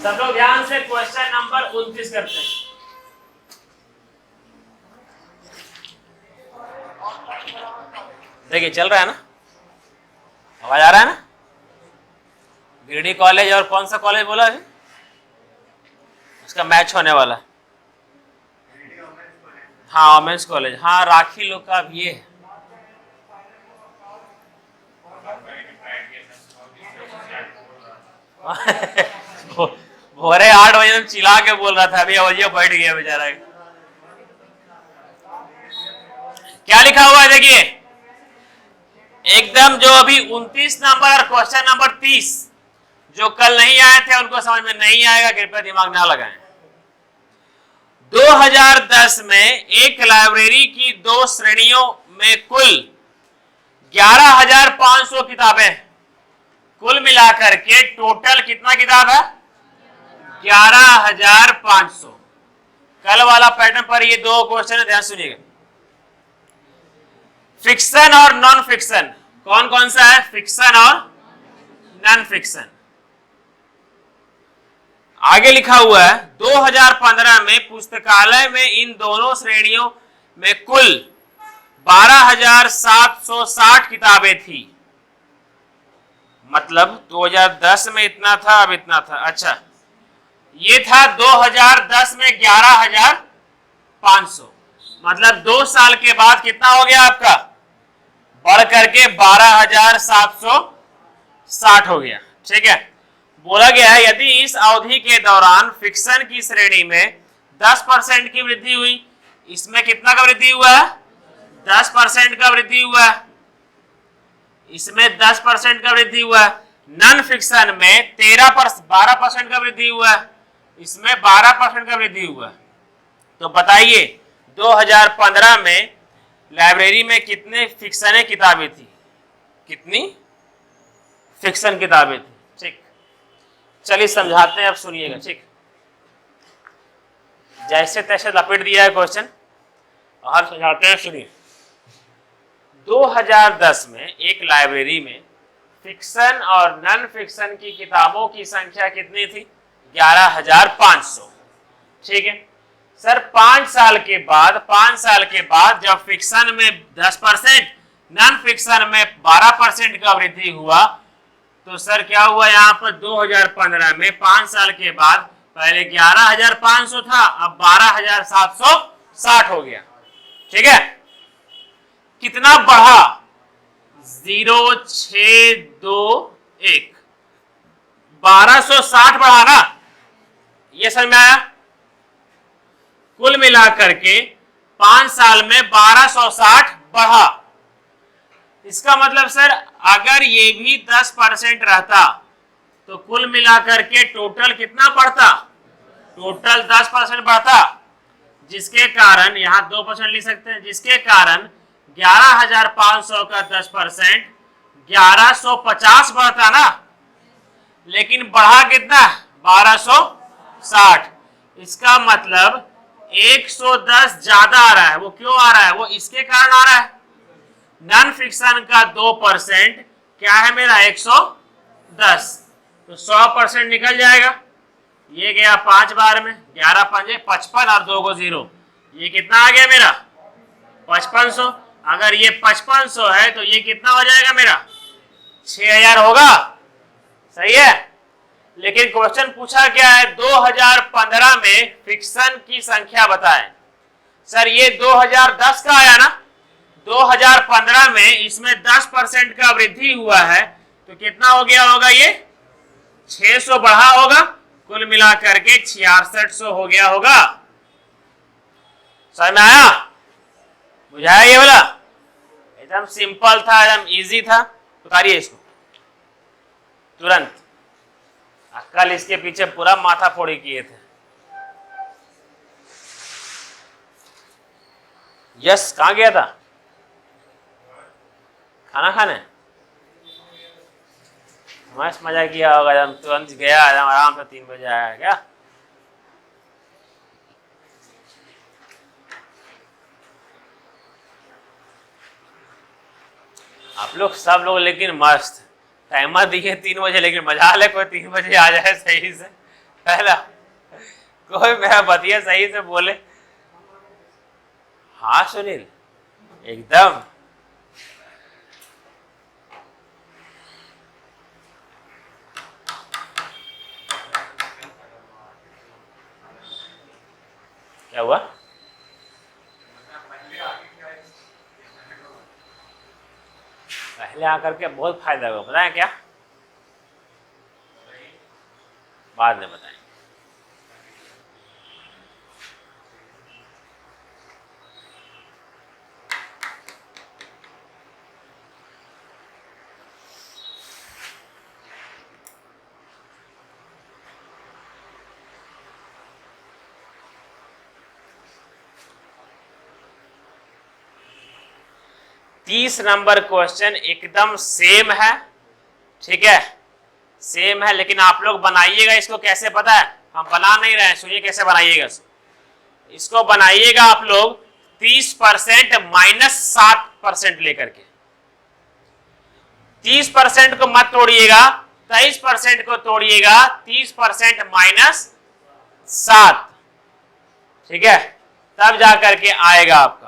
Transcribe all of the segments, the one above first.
सब लोग ध्यान से क्वेश्चन नंबर 29 करते हैं। देखिए चल रहा है ना, आवाज आ रहा है ना। गिरिडीह कॉलेज और कौन सा कॉलेज बोला है उसका मैच होने वाला है? हाँ वोमेंस कॉलेज, हाँ राखी लोग का भी ये है। भोरे 8 बजे में चिल्ला के बोल रहा था, अभी अवजिया बैठ गया बेचारा। क्या लिखा हुआ है देखिए, एकदम जो अभी 29 नंबर और क्वेश्चन नंबर 30 जो कल नहीं आए थे उनको समझ में नहीं आएगा, कृपया दिमाग ना लगाएं। 2010 में एक लाइब्रेरी की 2 श्रेणियों में कुल 11,500 किताबें, कुल मिलाकर के टोटल कितना किताब है? 11,500। कल वाला पैटर्न पर ये 2 क्वेश्चन है, ध्यान सुनिएगा। फिक्शन और नॉन फिक्शन कौन कौन सा है? फिक्शन और नॉन फिक्शन। आगे लिखा हुआ है 2015 में पुस्तकालय में इन दोनों श्रेणियों में कुल 12,760 किताबें थी। मतलब 2010 में इतना था, अब इतना था। अच्छा, ये था 2010 में 11,500, मतलब 2 साल के बाद कितना हो गया आपका? बढ़ करके 12,760 हो गया। ठीक है, बोला गया है यदि इस अवधि के दौरान फिक्शन की श्रेणी में 10% की वृद्धि हुई, इसमें कितना का वृद्धि हुआ है? 10% का वृद्धि हुआ है, इसमें 10% का वृद्धि हुआ है। नॉन फिक्शन में 12% का वृद्धि हुआ है, इसमें 12% का वृद्धि हुआ है। तो बताइए 2015 में लाइब्रेरी में कितने फिक्शन किताबें थी? कितनी फिक्शन किताबें थी? ठीक, चलिए समझाते हैं, अब सुनिएगा। ठीक, जैसे तैसे लपेट दिया है क्वेश्चन और समझाते हैं, सुनिए। 2010 में एक लाइब्रेरी में फिक्शन और नॉन फिक्शन की किताबों की संख्या कितनी थी? 11,500। ठीक है सर, 5 साल के बाद जब फिक्शन में 10%, नॉन फिक्शन में 12% का वृद्धि हुआ, तो सर क्या हुआ यहाँ पर? 2015 में 5 साल के बाद पहले 11,500 था, अब 12,760 हो गया। ठीक है, कितना बढ़ा? 0,621, 1260 बढ़ा ना, ये समझ में आया? कुल मिलाकर के 5 साल में 1260 बढ़ा। इसका मतलब सर अगर ये भी 10% रहता तो कुल मिलाकर के टोटल कितना बढ़ता? टोटल 10% बढ़ता, जिसके कारण यहाँ 2% लिख सकते हैं, जिसके कारण 11,500 का 10% 1150 बढ़ता ना, लेकिन बढ़ा कितना? 1260। इसका मतलब 110 ज्यादा आ रहा है। वो क्यों आ रहा है? वो इसके कारण आ रहा है, नॉन फिक्शन का 2% क्या है मेरा? 110, तो 100% निकल जाएगा। ये गया 5 बार में, 11 पंजे 55 और 2 को 0, ये कितना आ गया मेरा? 5500। अगर ये 5500 है तो ये कितना हो जाएगा मेरा? 6,000 होगा। सही है, लेकिन क्वेश्चन पूछा क्या है? 2015 में फिक्शन की संख्या बताएं। सर ये 2010 का आया ना, 2015 में इसमें 10% का वृद्धि हुआ है, तो कितना हो गया होगा? ये 600 बढ़ा होगा, कुल मिलाकर के 6600 हो गया होगा। समझ में आया? बुझाया ये वाला? एकदम सिंपल था, एकदम इजी था। उतारिए इसको तुरंत। कल इसके पीछे पूरा माथा फोड़ी किए थे। यस कहां गया था? खाना खाने? मस्त मजा किया होगा, एकदम तुरंत गया, एकदम आराम से 3 बजे आया क्या? आप लोग सब लोग लेकिन मस्त टाइमर दिए 3 बजे, लेकिन मजा ले कोई 3 बजे आ जाए सही से, पहला कोई मेरा बतिया सही से बोले। हाँ सुनील एकदम। क्या हुआ? पहले आकर के बहुत फायदा हुआ, पता है क्या? बाद में बताएं। तीस नंबर क्वेश्चन एकदम सेम है, ठीक है, सेम है, लेकिन आप लोग बनाइएगा इसको कैसे पता है? हम बना नहीं रहे हैं, सुनिए कैसे बनाइएगा इसको। बनाइएगा आप लोग 30% माइनस 7% लेकर के। 30% को मत तोड़िएगा, 23% को तोड़िएगा, 30% माइनस 7, ठीक है, तब जाकर के आएगा आपका।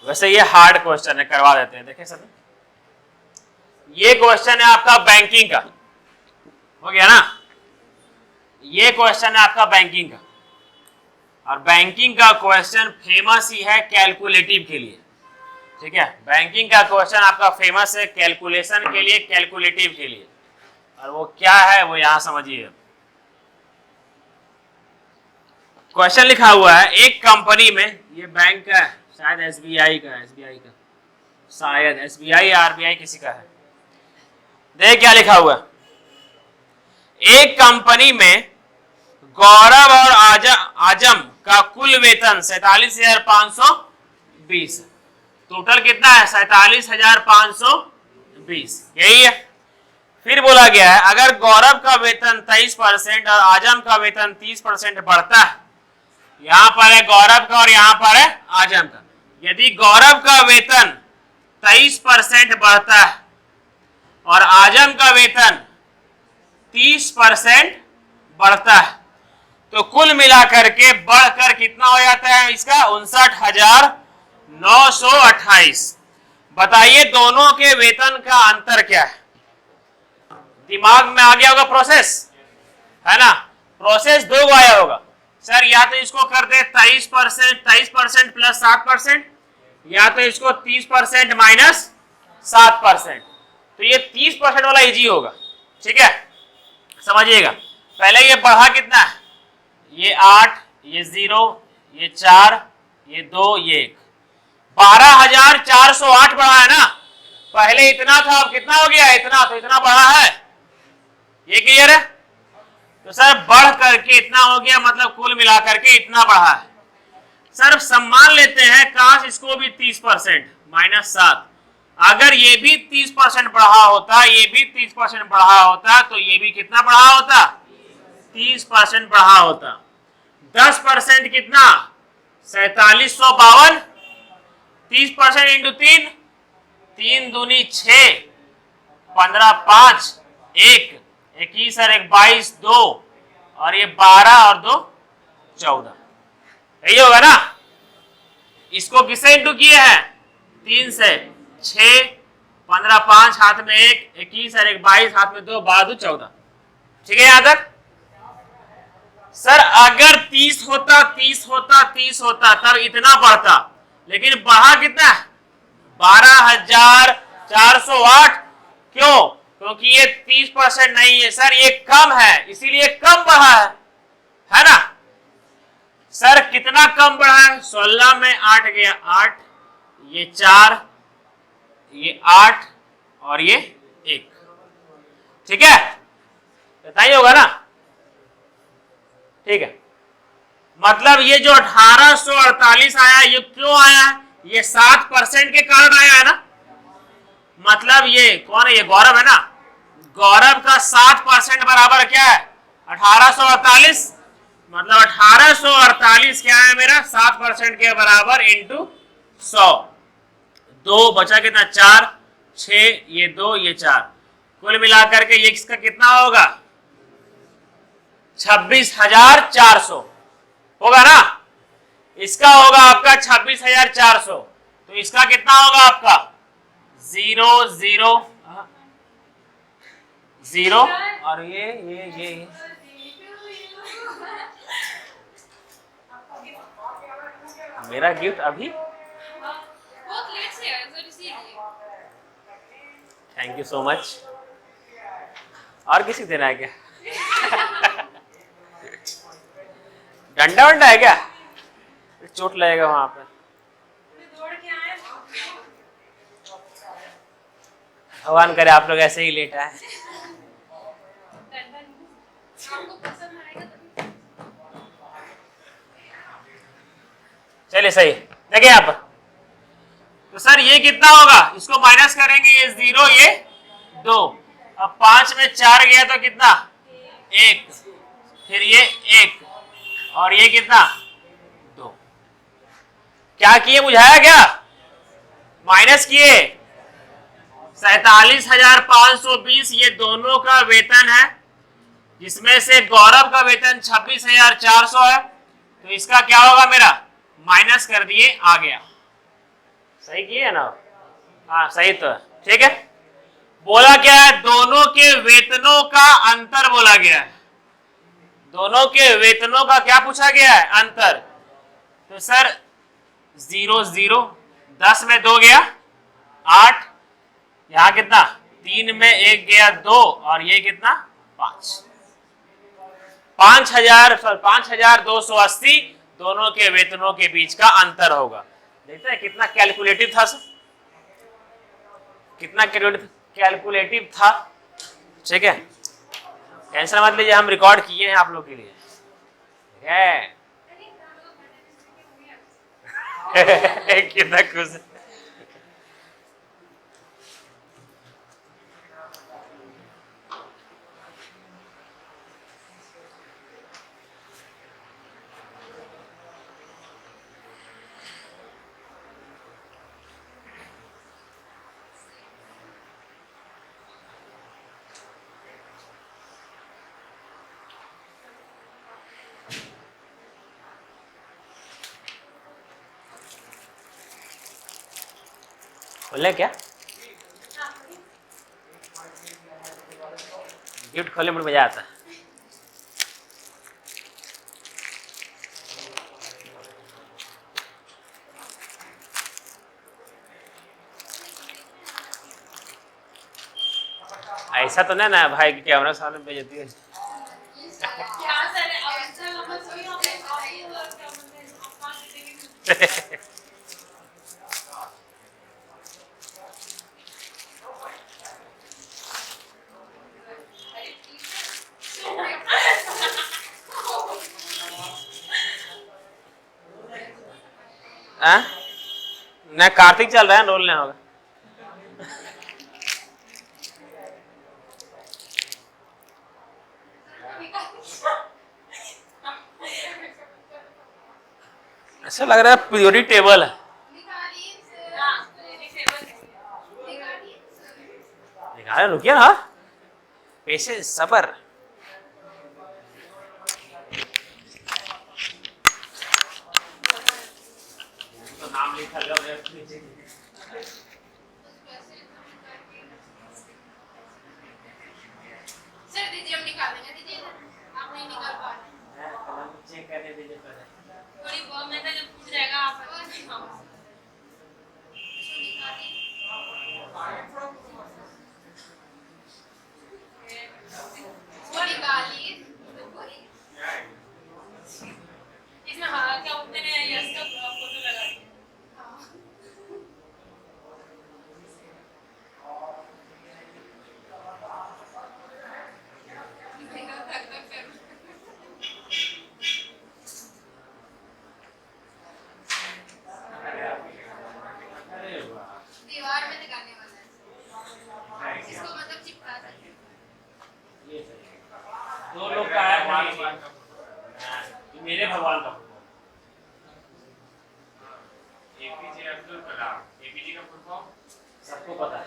वैसे ये हार्ड क्वेश्चन है, करवा देते हैं। देखिए सर, ये क्वेश्चन है आपका बैंकिंग का, हो गया ना? ये क्वेश्चन है आपका बैंकिंग का, और बैंकिंग का क्वेश्चन फेमस ही है कैलकुलेटिव के लिए, ठीक है। बैंकिंग का क्वेश्चन आपका फेमस है कैलकुलेशन के लिए, कैलकुलेटिव के लिए, और वो क्या है वो यहां समझिए। क्वेश्चन लिखा हुआ है, एक कंपनी में, ये बैंक का है, शायद एसबीआई का, शायद एसबीआई या आरबीआई किसी का है। देख क्या लिखा हुआ, एक कंपनी में गौरव और आजम का कुल वेतन 47,520, टोटल कितना है? 47,520, यही है। फिर बोला गया है अगर गौरव का वेतन 23% और आजम का वेतन 30% बढ़ता है, यहां पर है गौरव का और यहां पर है आजम का। यदि गौरव का वेतन 23% बढ़ता है और आजम का वेतन 30% बढ़ता है, तो कुल मिलाकर के बढ़कर कितना हो जाता है इसका? 59,928। बताइए दोनों के वेतन का अंतर क्या है? दिमाग में आ गया होगा प्रोसेस, है ना? प्रोसेस दो आया होगा सर, या तो इसको कर दे 23% प्लस 7%, या तो इसको 30% माइनस 7%। तो ये 30% वाला इजी होगा, ठीक है, समझिएगा। पहले ये बढ़ा कितना है? ये 8, ये 0, ये 4, ये 2, ये 1, 12,408 बढ़ा है ना। पहले इतना था, अब कितना हो गया? इतना, तो इतना बढ़ा है, ये क्लियर है? तो सर बढ़ करके इतना हो गया, मतलब कुल मिलाकर के इतना बढ़ा है। सर सम्मान लेते हैं, काश इसको भी 30% माइनस 7, अगर ये भी 30% बढ़ा होता, ये भी 30% बढ़ा होता, तो ये भी कितना बढ़ा होता? 30% बढ़ा होता। 10% कितना? 4752, 30% इंटू 3, 3 दूनी 6, 15 5 1, 21 और 1 22, 2 और ये 12 और 2 14, यही होगा ना? इसको किससे इंटू किए हैं? 3 से, 6, 15 5 हाथ में 1, 21 और 1 22 हाथ में 2, 12 2 14, ठीक है यहां तक? सर अगर 30 होता, 30 होता, 30 होता, तब इतना बढ़ता, लेकिन बढ़ा कितना? 12,408। क्यों? क्योंकि ये 30% नहीं है सर, ये कम है, इसीलिए कम बढ़ा है ना? सर कितना कम बढ़ा है? 16 में 8 गया 8, ये 4, ये 8 और ये 1, ठीक है, बताइए होगा ना? ठीक है, मतलब ये जो 1848 आया, ये क्यों आया? ये 7% के कारण आया है ना। मतलब ये कौन है? ये गौरव है ना। गौरव का 7% बराबर क्या है? 1848। मतलब 1848 क्या है मेरा? 7% के बराबर इंटू 100। 2 बचा कितना? 4, 6, ये 2, ये 4, कुल मिलाकर के ये इसका कितना होगा? 26,400 होगा ना। इसका होगा आपका 26,400, तो इसका कितना होगा आपका? 0 और ये मेरा गिफ्ट अभी बहुत लेट से आया सर, इसीलिए। Thank you so much. और किसी को देना है क्या? डंडा वंडा है क्या? चोट लगेगा वहां पे। दौड़ के आए। भगवान करे आप लोग ऐसे ही लेट आए। आपको पसंद आएगा तभी। चलिए सही, देखिए यहाँ पर। तो सर ये कितना होगा? इसको माइनस करेंगे, ये 0 ये 2। अब 5 में 4 गया तो कितना? 1, फिर ये 1 और ये कितना? 2। क्या किए? बुझाया क्या? माइनस किए। 47,520 ये दोनों का वेतन है, जिसमें से गौरव का वेतन 26,400 है। तो इसका क्या होगा मेरा? माइनस कर दिए, आ गया। सही किए ना? हाँ सही तो है, ठीक है। बोला क्या है? दोनों के वेतनों का अंतर बोला गया है। दोनों के वेतनों का क्या पूछा गया है? अंतर। तो सर 0 0, 10 में 2 गया 8, यहां कितना? 3 में 1 गया 2 और ये कितना? 5। 5,280 दोनों के वेतनों के बीच का अंतर होगा। देखते हैं कितना कैलकुलेटिव था सर, कितना कैलकुलेटिव था। ठीक है, टेंशन मत लीजिए, हम रिकॉर्ड किए हैं आप लोग के लिए, ठीक है। कितना खुश है। खोले क्या? गिफ्ट खोलने में मजा आता है। ऐसा तो नहीं ना भाई कि कैमरा सामने बेइज्जती है। क्या सर, अब मत सोइए, आप क्या बोलते हैं? ना कार्तिक चल रहा है, रोल नहीं होगा। ऐसा लग रहा है प्योरी टेबल है। निकाले, रुकिए ना, पेशेंस, सब्र। तो नाम लिखा गया नीचे। सर दीजिए, हम निकाल देंगे, दीजिए ना, आप नहीं निकाल पा रहे। चेक करने दीजिए पहले। थोड़ी बहुत में जब फूट जाएगा आप निकालिए। इसमें हाँ क्या बोलते हैं, यस का फोटो लगा दिए। दीवार में लगाने वाला है, इसको मतलब चिपका देंगे। ये सही। दो लोग का है, मेरे भगवान का। एपीजे अब्दुल कलाम, एपीजे का फुल फॉर्म सबको पता है।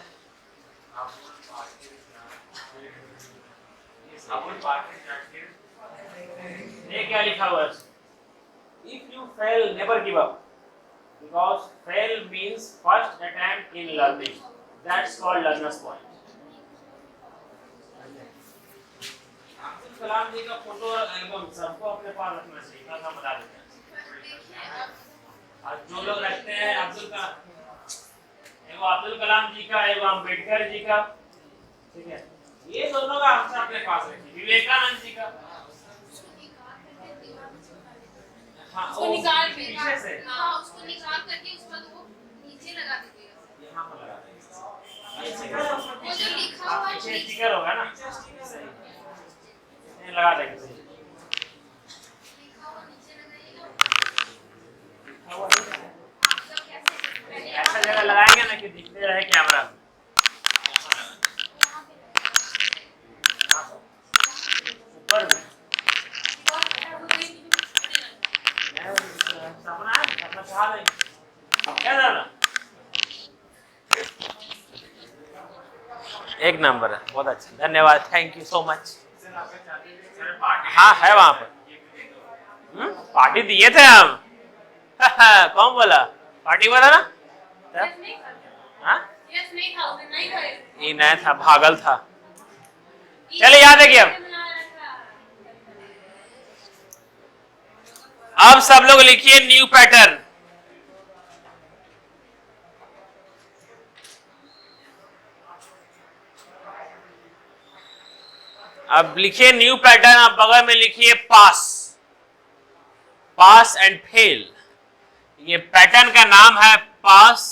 ये क्या लिखा हुआ है? If you fail, never give up, because fail means first attempt in learning. That's called learner's point. Abdul Kalam जी का फोटो और एल्बम सबको अपने पास रखना चाहिए, कल हम बता देते हैं। और जो लोग रखते हैं अब्दुल कलाम जी का, एगो अम्बेडकर जी का, ठीक है, ये दोनों का हमेशा अपने पास रखिए। विवेकानंद जी का, हाँ, उसको निकाल के पीछे से, हाँ उसको निकाल करके उस पर वो नीचे लगा दीजिएगा। यहाँ पर लगा देंगे। वो जो लिखा हुआ है पीछे स्टिकर होगा ना, ये लगा देंगे। लिखा हुआ नीचे लगाइएगा। आप सब कैसे ऐसा जगह लगाएंगे ना कि दिखते रहे कैमरा में। ऊपर में सपना है, सपना चाह देंगे। क्या करना? एक नंबर है, बहुत अच्छा, धन्यवाद, थैंक यू सो मच। हाँ है वहां पर, पार्टी दिए थे हम। कौन बोला? पार्टी वाला ना? हाँ यस नहीं था, उसने नहीं करे। ये नया था, भागल था। चलिए याद है कि अब सब लोग लिखिए न्यू पैटर्न। अब लिखिए न्यू पैटर्न, आप बगल में लिखिए पास, पास एंड फेल। ये पैटर्न का नाम है पास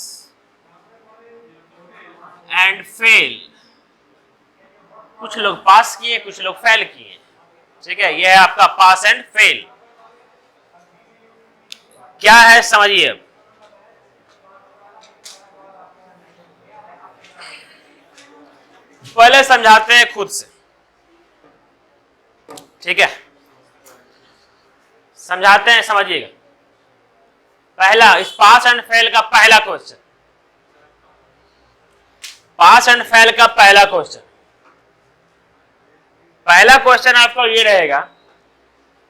एंड फेल। कुछ लोग पास किए, कुछ लोग फेल किए, ठीक है, यह है आपका पास एंड फेल। क्या है समझिए। अब पहले समझाते हैं खुद से, ठीक है, समझाते हैं, समझिएगा। पहला, इस पास एंड फेल का पहला क्वेश्चन, पास एंड फेल का पहला क्वेश्चन, पहला क्वेश्चन आपको ये रहेगा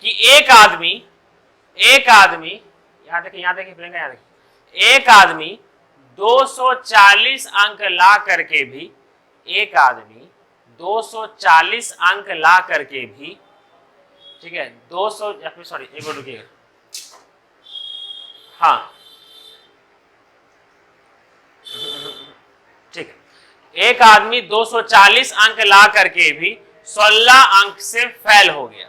कि एक आदमी यहां देखिए प्रियंका, यहां देखिए, एक आदमी 240 अंक ला करके भी, एक आदमी 240 अंक ला करके भी, ठीक है, 200, सॉरी एक बार रुकिएगा, हाँ ठीक है, एक आदमी 240 अंक ला करके भी 16 अंक से फेल हो गया।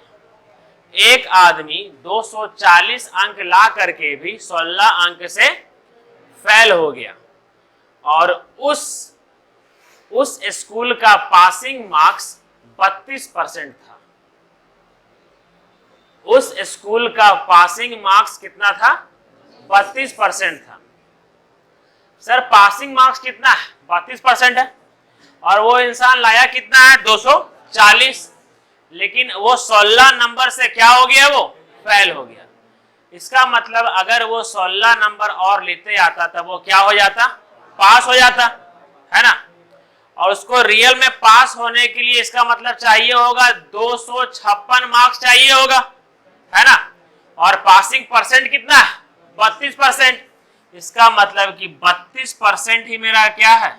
एक आदमी 240 अंक ला करके भी 16 अंक से फेल हो गया और उस स्कूल का पासिंग मार्क्स 32% था। उस स्कूल का पासिंग मार्क्स कितना था? 32% था। सर पासिंग मार्क्स कितना है? 32% है, और वो इंसान लाया कितना है? 240, लेकिन वो 16 नंबर से क्या हो गया? वो फेल हो गया। इसका मतलब अगर वो 16 नंबर और लेते आता तब वो क्या हो जाता? पास हो जाता, है ना। और उसको रियल में पास होने के लिए इसका मतलब चाहिए होगा 256 मार्क्स चाहिए होगा, है ना। और पासिंग परसेंट कितना है? 32%। इसका मतलब कि 32% ही मेरा क्या है?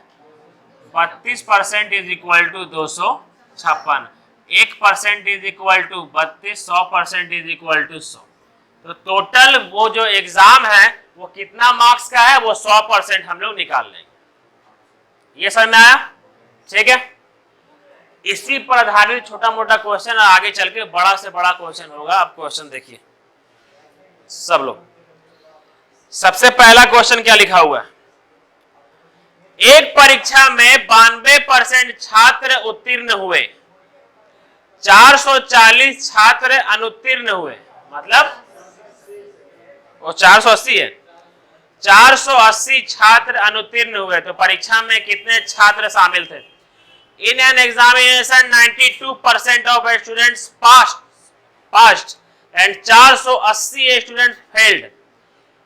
32% is equal to 256, 1% is equal to 32, 100% is equal to 100। तो टोटल वो जो एग्जाम है वो कितना मार्क्स का है? वो 100% हम लोग निकाल लेंगे। ये समझ में आया? ठीक है। इसी पर आधारित छोटा मोटा क्वेश्चन, और आगे चल के बड़ा से बड़ा क्वेश्चन होगा। आप क्वेश्चन देखिए सब लोग। सबसे पहला क्वेश्चन क्या लिखा हुआ है? एक परीक्षा में 92% छात्र उत्तीर्ण हुए, 440 छात्र अनुत्तीर्ण हुए। मतलब वो 480 है, 480 छात्र अनुत्तीर्ण हुए। तो परीक्षा में कितने छात्र शामिल थे? In an examination 92% of students passed and 480 students failed.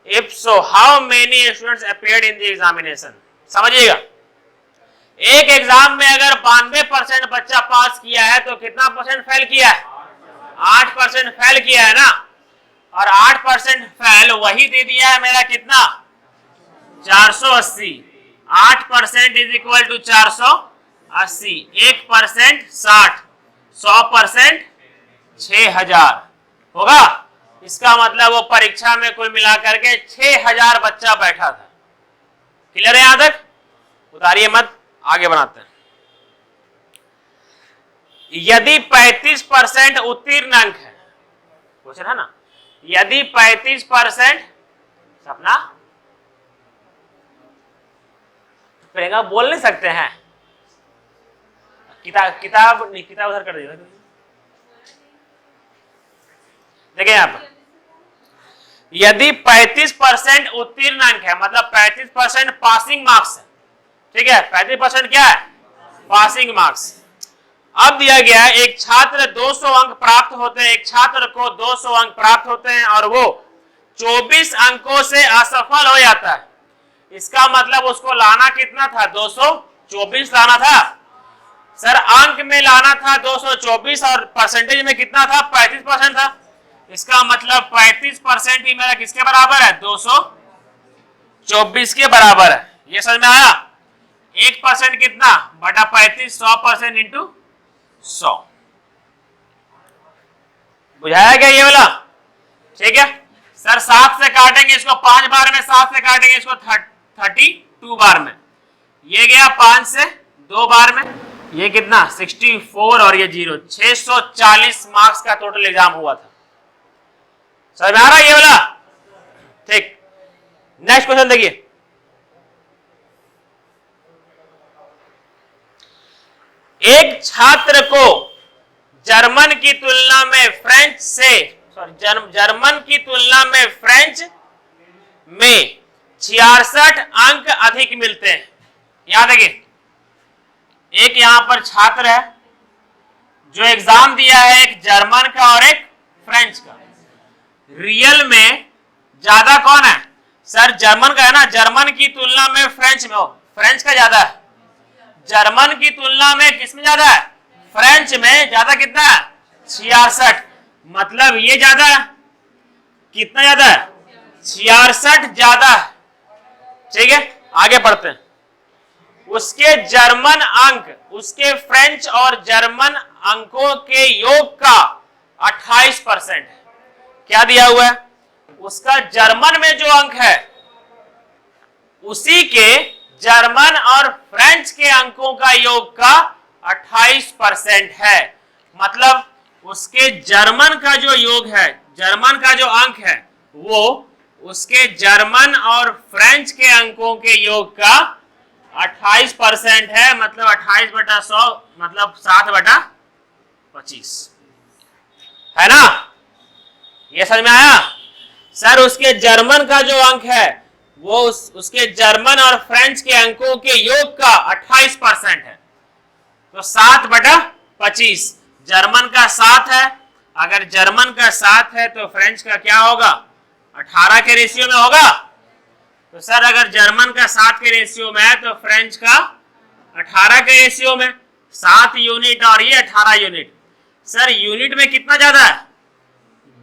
If so how many students appeared in the examination? समझिएगा, एक एग्जाम में अगर 92% बच्चा पास किया है तो कितना परसेंट फेल किया है? 8% फेल किया है ना। और 8% फेल वही दे दिया है मेरा कितना? 480। 8% इज इक्वल टू 480। 1% 60, 100% 6000 होगा। इसका मतलब वो परीक्षा में कुल मिलाकर के 6000 बच्चा बैठा था। क्लियर है यहां तक? उतारिए मत, आगे बनाते हैं। यदि 35% उत्तीर्ण अंक है, क्वेश्चन है ना, यदि 35% सपना प्रियंका बोल नहीं सकते हैं, किताब उधर कर दीजिए। देखिए यहां पर यदि 35% उत्तीर्ण अंक है मतलब 35% पासिंग मार्क्स है, ठीक है, 35% क्या है? Passing marks. अब दिया गया है एक छात्र 200 अंक प्राप्त होते हैं, एक छात्र को 200 अंक प्राप्त होते हैं और वो 24 अंकों से असफल हो जाता है। इसका मतलब उसको लाना कितना था? 224 लाना था। सर अंक में लाना था 224 और परसेंटेज में कितना था? 35% था। इसका मतलब 35% ही मेरा किसके बराबर है? 224 के बराबर है। ये समझ में आया? 1% कितना? बटा 35, 100% इंटू 100। बुझाया गया ये वाला? ठीक है सर। 7 से काटेंगे इसको 5 बार में, 7 से काटेंगे इसको 32 बार में। ये गया 5 से 2 बार में, ये कितना? 64 और ये 0। 640 मार्क्स का टोटल एग्जाम हुआ था। समझ में आ रहा है ये वाला? ठीक। नेक्स्ट क्वेश्चन देखिए। एक छात्र को जर्मन की तुलना में फ्रेंच में 66 अंक अधिक मिलते हैं। यहां देखिए, एक यहां पर छात्र है जो एग्जाम दिया है एक जर्मन का और एक फ्रेंच का। रियल में ज्यादा कौन है? सर जर्मन का है ना। जर्मन की तुलना में फ्रेंच में हो, फ्रेंच का ज्यादा है। जर्मन की तुलना में किसमें ज्यादा है? फ्रेंच में ज्यादा। कितना है? 66। मतलब ये ज्यादा है। कितना ज्यादा है? 66 ज्यादा है। ठीक है, आगे बढ़ते हैं। उसके जर्मन अंक, उसके फ्रेंच और जर्मन अंकों के योग का 28% है। क्या दिया हुआ है? उसका जर्मन में जो अंक है उसी के जर्मन और फ्रेंच के अंकों का योग का 28% है। मतलब उसके जर्मन का जो योग है, जर्मन का जो अंक है, वो उसके जर्मन और फ्रेंच के अंकों के योग का 28% है। मतलब 28/100 मतलब 7/25 है ना। ये समझ में आया? सर उसके जर्मन का जो अंक है वो उसके जर्मन और फ्रेंच के अंकों के योग का 28% है। तो 7/25। जर्मन का 7 है, अगर जर्मन का 7 है तो फ्रेंच का क्या होगा? 18 के रेशियो में होगा। तो सर अगर जर्मन का 7 के रेशियो में है तो फ्रेंच का 18 के रेशियो में। 7 यूनिट और ये 18 यूनिट। सर यूनिट में कितना ज्यादा है?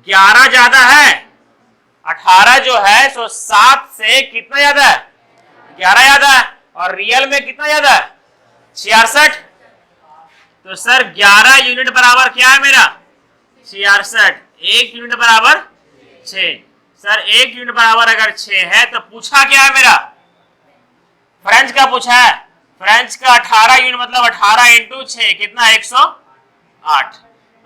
11 ज्यादा है। 18 जो है सो 7 से कितना ज्यादा है? 11 ज्यादा है। और रियल में कितना ज्यादा है? 66। तो सर 11 यूनिट बराबर क्या है मेरा? 66। 1 यूनिट बराबर 6। सर 1 यूनिट बराबर अगर 6 है तो पूछा क्या है मेरा? फ्रेंच का पूछा है। फ्रेंच का 18 यूनिट मतलब 18 इंटू 6 कितना? 108।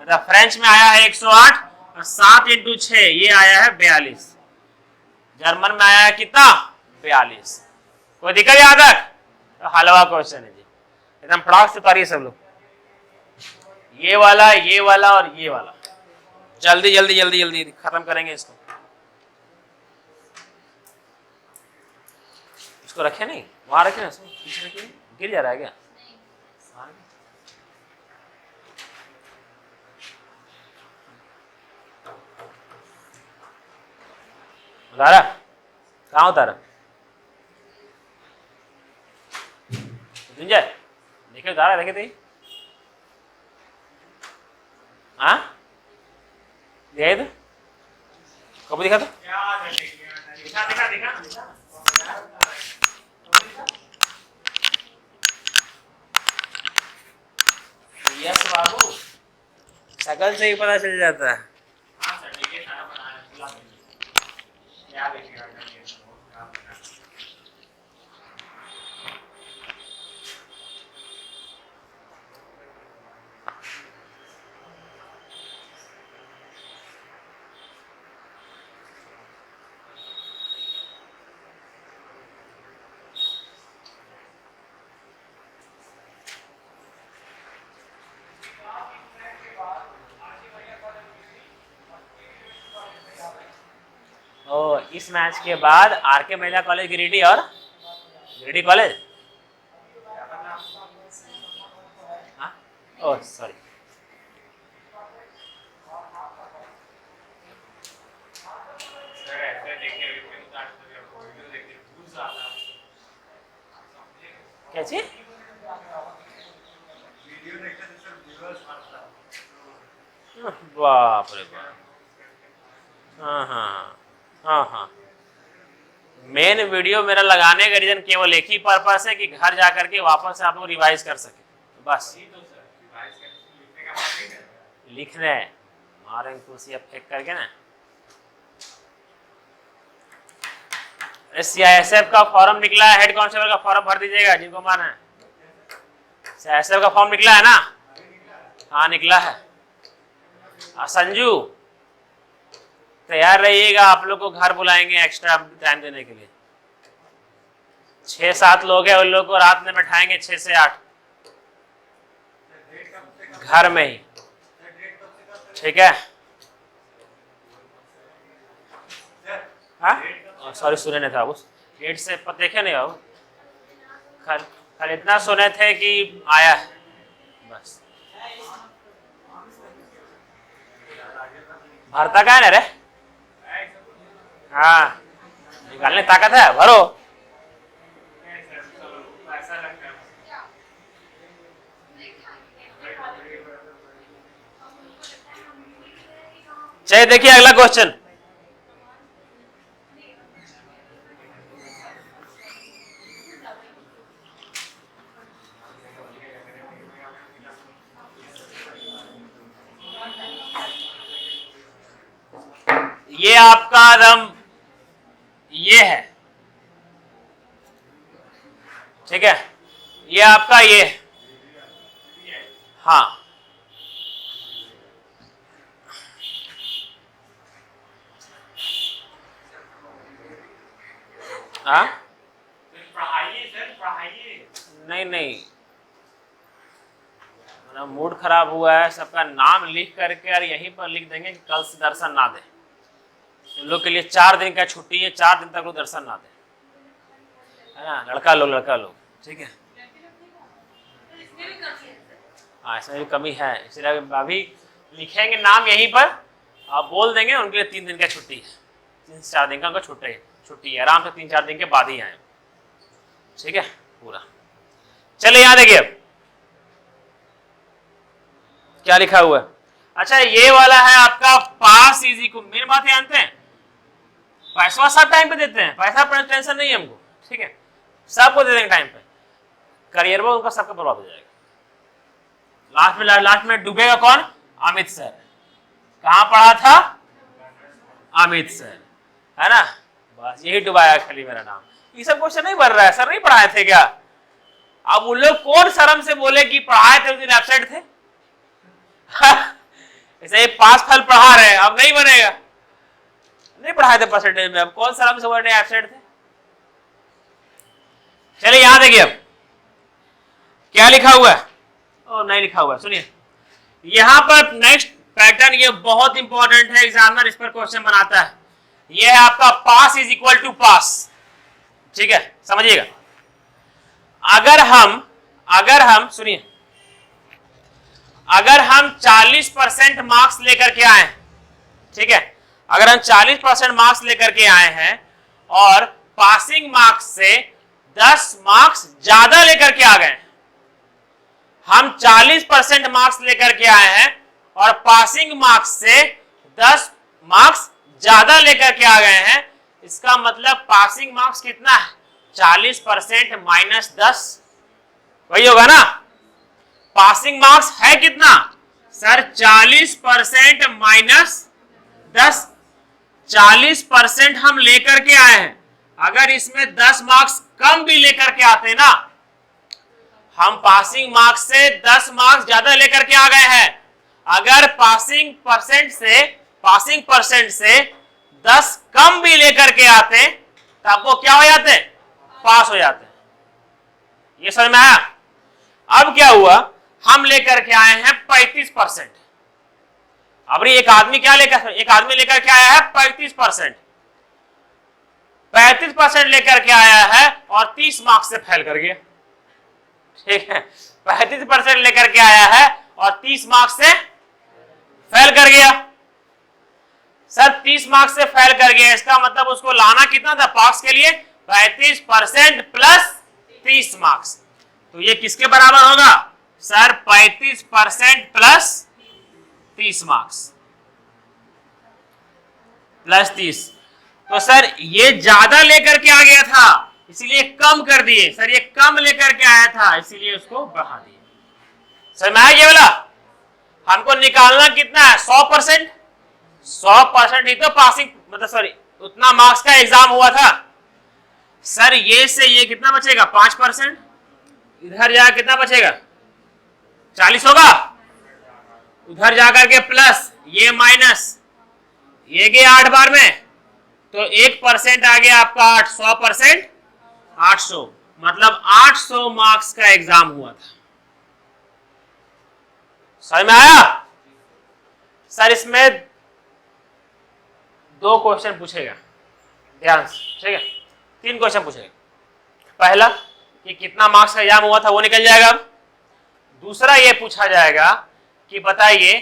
मतलब फ्रेंच में आया है 108 और 7 इंटू 6 ये आया है 42। जर्मन में आया है कितना? 42। कोई दिक्कत यहां तक? तो हलवा क्वेश्चन है जी, एकदम फटाक से उतारिए सब लोग। ये वाला और ये वाला जल्दी जल्दी जल्दी जल्दी खत्म करेंगे इसको। इसको रखे नहीं, वहां रखे ना, पीछे रखिए। गिर जा रहा है क्या? उतारा? कहाँ उतारा? बता रहा है, देखे थे? हाँ दिखाई तो, कब दिखा तो? दिखा। यस बाबू, शकल से ही पता चल जाता है। ओ, इस मैच के बाद आरके महिला कॉलेज गिरिडीह और गिरिडीह कॉलेज, ओह सॉरी, क्या चीज? बाप रे बाप, हाँ हाँ हाँ हाँ। मेन वीडियो मेरा लगाने का रीजन केवल एक ही पर्पस है कि घर जाकर के वापस आप लोग रिवाइज कर सके, बस। लिख रहे हैं, मारेंगे कुर्सियाँ फेंक करके ना। सीआईएसएफ का फॉर्म निकला है, हेड कांस्टेबल का फॉर्म भर दीजिएगा जिनको मारना है। सीआईएसएफ का फॉर्म निकला है ना? हाँ निकला है। संजू तैयार रहिएगा, आप लोग को घर बुलाएंगे एक्स्ट्रा टाइम देने के लिए। 6-7 लोग हैं, उन लोग को रात में बैठाएंगे 6 से 8 घर में ही, ठीक है? हाँ सॉरी, सुने नहीं था उस डेट से देखे नहीं हो, कल इतना सुने थे कि आया है बस। भरता का है ना रे? हाँ निकालने ताकत है, भरो। चलिए देखिए अगला क्वेश्चन। ये आपका रम ये है, ठीक है? ये आपका ये, हाँ हाँ नहीं नहीं, मेरा मूड खराब हुआ है। सबका नाम लिख करके और यहीं पर लिख देंगे कि कल से दर्शन ना दे। उन लोग के लिए 4 दिन का छुट्टी है, 4 दिन तक लोग दर्शन ना दे, है ना? लड़का लोग, ठीक है? हाँ इसमें भी कमी है, इसलिए अभी लिखेंगे नाम यहीं पर, आप बोल देंगे उनके लिए 3 दिन का छुट्टी है, 3-4 दिन का उनका छुट्टी है, आराम से 3-4 दिन के बाद ही आए, ठीक है? पूरा चलिए यहाँ देखिए अब क्या लिखा हुआ है। अच्छा ये वाला है आपका पास इजी को, मेरी बात जानते हैं, पैसा सब टाइम पे देते हैं, पैसा पर टेंशन नहीं है हमको, ठीक है? सबको दे देंगे टाइम पे, करियर में उनका सबका बर्बाद हो जाएगा। लास्ट में डूबेगा कौन? अमित सर। कहाँ पढ़ा था? अमित सर, है ना? बस यही डुबाया खाली मेरा नाम। ये सब क्वेश्चन नहीं भर रहा है, सर नहीं पढ़ाए थे क्या? अब उन लोग कौन शर्म से बोले कि पढ़ाए थे उस दिन एब्सेंट थे? ऐसे पास फल पढ़ा रहे हैं, अब नहीं बनेगा, नहीं पढ़ाए थे परसेंटेज में, अब कौन शर्म से बोले एब्सेंट थे? चलिए यहां देखिए अब क्या लिखा हुआ है। ओ नहीं लिखा हुआ है, सुनिए यहां पर नेक्स्ट पैटर्न, ये बहुत इंपॉर्टेंट है, एग्जामिनर इस पर क्वेश्चन बनाता है। ये है आपका पास इज इक्वल टू पास, ठीक है? समझिएगा, अगर हम सुनिए, अगर हम 40% मार्क्स लेकर के आए, ठीक है? अगर हम 40% मार्क्स लेकर के आए हैं और पासिंग मार्क्स से 10 मार्क्स ज्यादा लेकर के आ गए, हम 40% मार्क्स लेकर के आए हैं और पासिंग मार्क्स से 10 मार्क्स ज्यादा लेकर के आ गए हैं, इसका मतलब पासिंग मार्क्स कितना है? 40% माइनस 10, वही होगा ना। पासिंग मार्क्स है कितना सर? 40% माइनस 10, 40% हम लेकर के आए हैं। अगर इसमें 10 मार्क्स कम भी लेकर के आते ना, हम पासिंग मार्क्स से 10 मार्क्स ज्यादा लेकर के आ गए हैं। अगर पासिंग परसेंट से 10 कम भी लेकर के आते तब वो क्या हो जाते? पास हो जाते। ये समझ में आया? अब क्या हुआ, हम लेकर के आए हैं 35%। अब एक आदमी लेकर के आया है 35%। 35% लेकर के आया है और 30 मार्क्स से फेल कर गया। ठीक है, 35% लेकर के आया है और 30 मार्क्स से फेल कर गया। सर 30 मार्क्स से फेल कर गया, इसका मतलब उसको लाना कितना था पास के लिए? 35% प्लस 30 मार्क्स। तो ये किसके बराबर होगा सर? 35% plus 30 marks plus 30। तो सर ये ज्यादा लेकर के आ गया था इसीलिए कम कर दिए। सर ये कम लेकर के आया था इसीलिए उसको बढ़ा दिए। सर मैं ये बोला हमको निकालना कितना है? 100%। 100% ही तो पासिंग मतलब सॉरी उतना मार्क्स का एग्जाम हुआ था। सर ये से ये कितना बचेगा? 5%। इधर जाकर कितना बचेगा? 40 होगा। उधर जाकर के प्लस, ये माइनस, ये गया 8 बार में, तो 1% आ गया आपका 8, 100% 800, मतलब 800 मार्क्स का एग्जाम हुआ था। समझ में आया? सर इसमें 2 क्वेश्चन पूछेगा, ध्यान से, ठीक है? 3 क्वेश्चन पूछेगा। पहला कि कितना मार्क्स का एग्जाम हुआ था वो निकल जाएगा। दूसरा ये पूछा जाएगा कि बताइए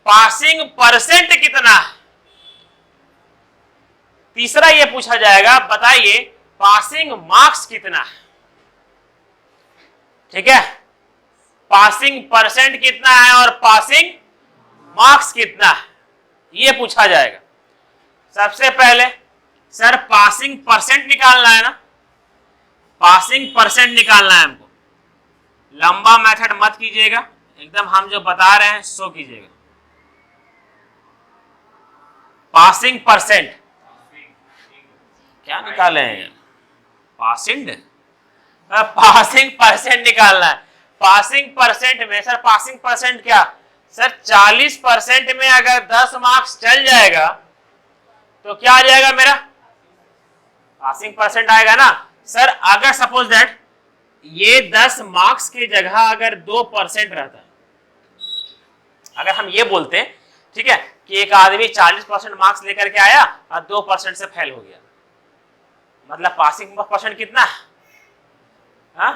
पासिंग परसेंट कितना है। तीसरा ये पूछा जाएगा बताइए पासिंग मार्क्स कितना है। ठीक है, पासिंग परसेंट कितना है और पासिंग मार्क्स कितना है, ये पूछा जाएगा। सबसे पहले सर पासिंग परसेंट निकालना है ना, पासिंग परसेंट निकालना है हमको। लंबा मेथड मत कीजिएगा, एकदम हम जो बता रहे हैं सो कीजिएगा। पासिंग परसेंट क्या निकाले हैं? पासिंग परसेंट निकालना है। पासिंग परसेंट में सर पासिंग परसेंट क्या सर? 40% में अगर 10 मार्क्स चल जाएगा तो क्या आ जाएगा मेरा? पासिंग परसेंट आएगा ना। सर अगर सपोज दैट ये 10 मार्क्स की जगह अगर 2% रहता है, अगर हम ये बोलते हैं ठीक है कि एक आदमी 40% मार्क्स लेकर के आया और 2% से फेल हो गया, मतलब पासिंग परसेंट कितना है?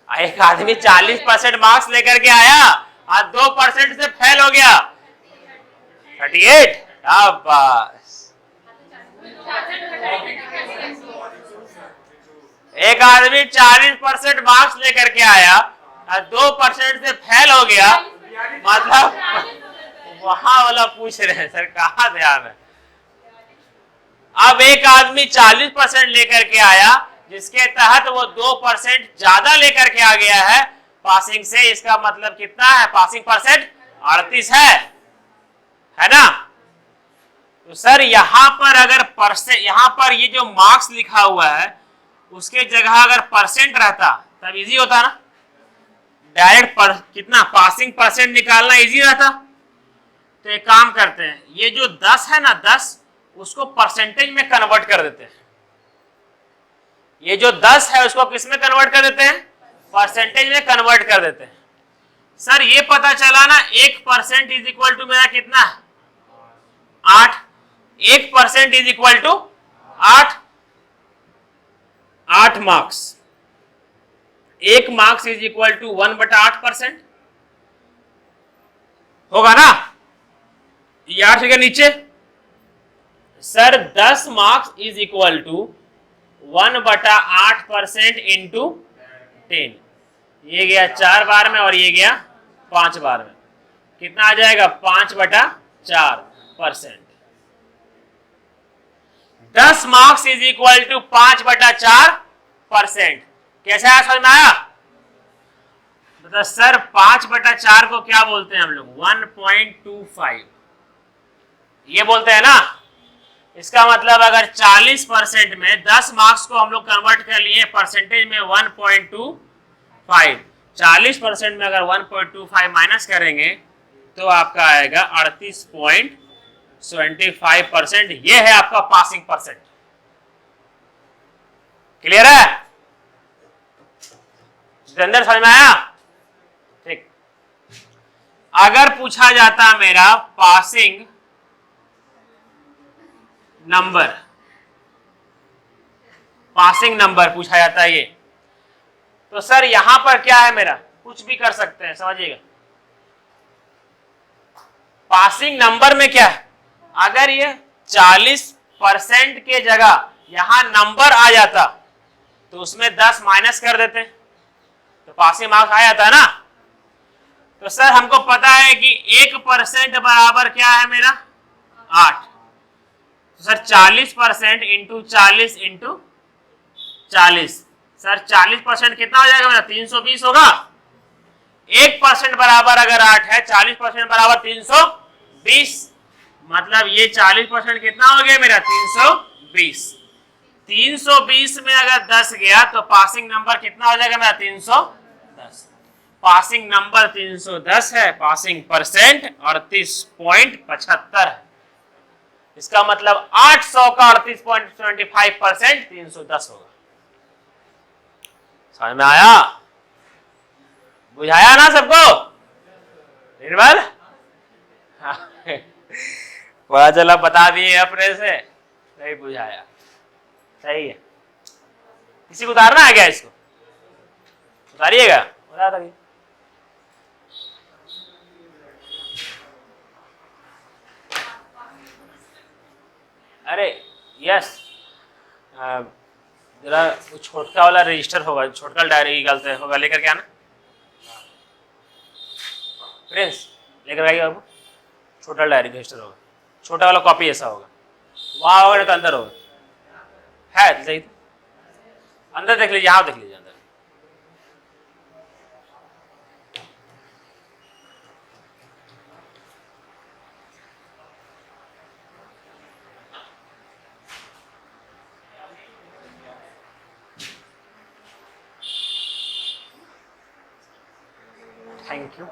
एक आदमी 40% मार्क्स लेकर के आया और 2% से फेल हो गया, 38। अब बस एक आदमी 40% मार्क्स लेकर के आया और 2% से फेल हो गया, मतलब वहां वाला पूछ रहे हैं सर कहाँ ध्यान है। अब एक आदमी 40% लेकर के आया जिसके तहत वो 2% ज्यादा लेकर के आ गया है पासिंग से, इसका मतलब कितना है? पासिंग परसेंट 38 है ना। तो सर यहां पर अगर यहां पर ये जो मार्क्स लिखा हुआ है उसके जगह अगर परसेंट रहता तब इजी होता ना, डायरेक्ट कितना पासिंग परसेंट निकालना इजी रहता। तो एक काम करते हैं, ये जो 10 है ना 10 उसको परसेंटेज में कन्वर्ट कर देते हैं। ये जो 10 है उसको किस में कन्वर्ट कर देते हैं? परसेंटेज में कन्वर्ट कर देते हैं। सर ये पता चला ना 1% इज इक्वल टू मेरा कितना है? 8। 1% is equal to 8 marks. 1 marks is equal to 1/8% होगा ना। ये 8 के नीचे sir 10 marks is equal to 1/8% into 10। ये गया 4 बार में और ये गया 5 बार में, कितना आ जाएगा 5/4%। 10 मार्क्स इज इक्वल टू 5/4%। कैसे आया, समझ में आया? तो सर 5/4 को क्या बोलते हैं हम लोग? 1.25 ये बोलते हैं ना। इसका मतलब अगर 40% में 10 मार्क्स को हम लोग कन्वर्ट कर लिए परसेंटेज में 1.25, 40% में अगर 1.25 माइनस करेंगे तो आपका आएगा 38.75%। ये है आपका पासिंग परसेंट। क्लियर है? जितेंद्र समझ में आया? ठीक। अगर पूछा जाता मेरा पासिंग नंबर, पासिंग नंबर पूछा जाता है ये, तो सर यहां पर क्या है मेरा? कुछ भी कर सकते हैं, समझिएगा। पासिंग नंबर में क्या है? अगर ये 40% के जगह यहां नंबर आ जाता तो उसमें 10 माइनस कर देते तो पासिंग मार्क्स आ जाता है ना। तो सर हमको पता है कि 1% बराबर क्या है मेरा? 8। तो सर 40% इंटू 40 इंटू 40, सर 40% कितना हो जाएगा मेरा? 320 होगा। 1% बराबर अगर 8 है, 40% बराबर 320, मतलब ये 40% कितना हो गया मेरा? 320। 320 में अगर 10 गया तो पासिंग नंबर कितना हो जाएगा मेरा? 310। पासिंग नंबर 310 है, पासिंग परसेंट 38.75 है। इसका मतलब 800 का 38.75% 310 होगा। समझ में आया? बुझाया ना सबको? निर्मल पता चला बता दिए अपने से, नहीं बुझाया। सही है। किसी को उतारना है क्या? इसको उतारिएगा, उतार दीजिए। अरे यस, जरा छोटका वाला रजिस्टर होगा, छोटका डायरी निकालते होगा, लेकर के आना। प्रिंस लेकर आइए बाबू, छोटा डायरी रजिस्टर होगा, छोटा वाला कॉपी ऐसा होगा, वहां होगा तो अंदर होगा। है तो सही, अंदर देख लीजिए, यहाँ देख लीजिए अंदर। Thank you.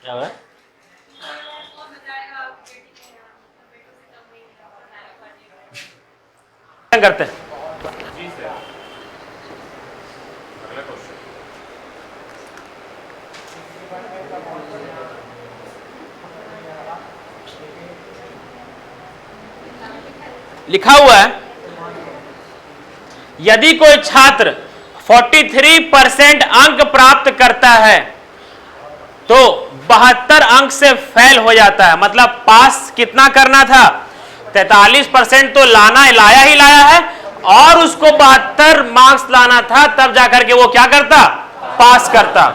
क्या हुआ? करते हैं लिखा हुआ है, यदि कोई छात्र 43% अंक प्राप्त करता है तो 72 अंक से फेल हो जाता है। मतलब पास कितना करना था? 43% तो लाया ही लाया है, और उसको 72 मार्क्स लाना था, तब जाकर के वो क्या करता? पास करता।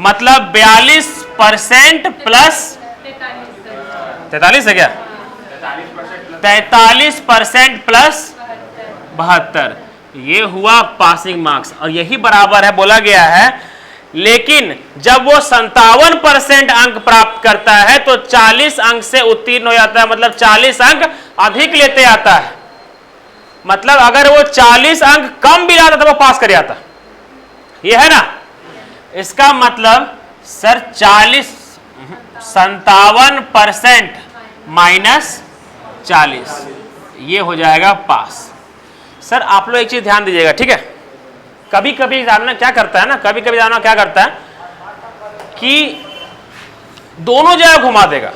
मतलब 42% प्लस 43 है क्या? 43% प्लस 72, ये हुआ पासिंग मार्क्स। और यही बराबर है, बोला गया है, लेकिन जब वो 57% अंक प्राप्त करता है तो 40 अंक से उत्तीर्ण हो जाता है, मतलब 40 अंक अधिक लेते आता है। मतलब अगर वो 40 अंक कम भी लाता तो वो पास कर जाता, ये है ना। इसका मतलब सर 57% माइनस 40, ये हो जाएगा पास। सर आप लोग एक चीज ध्यान दीजिएगा, ठीक है? कभी कभी एग्जामिनर क्या करता है ना, कभी कभी एग्जामिनर क्या करता है कि दोनों जगह घुमा देगा।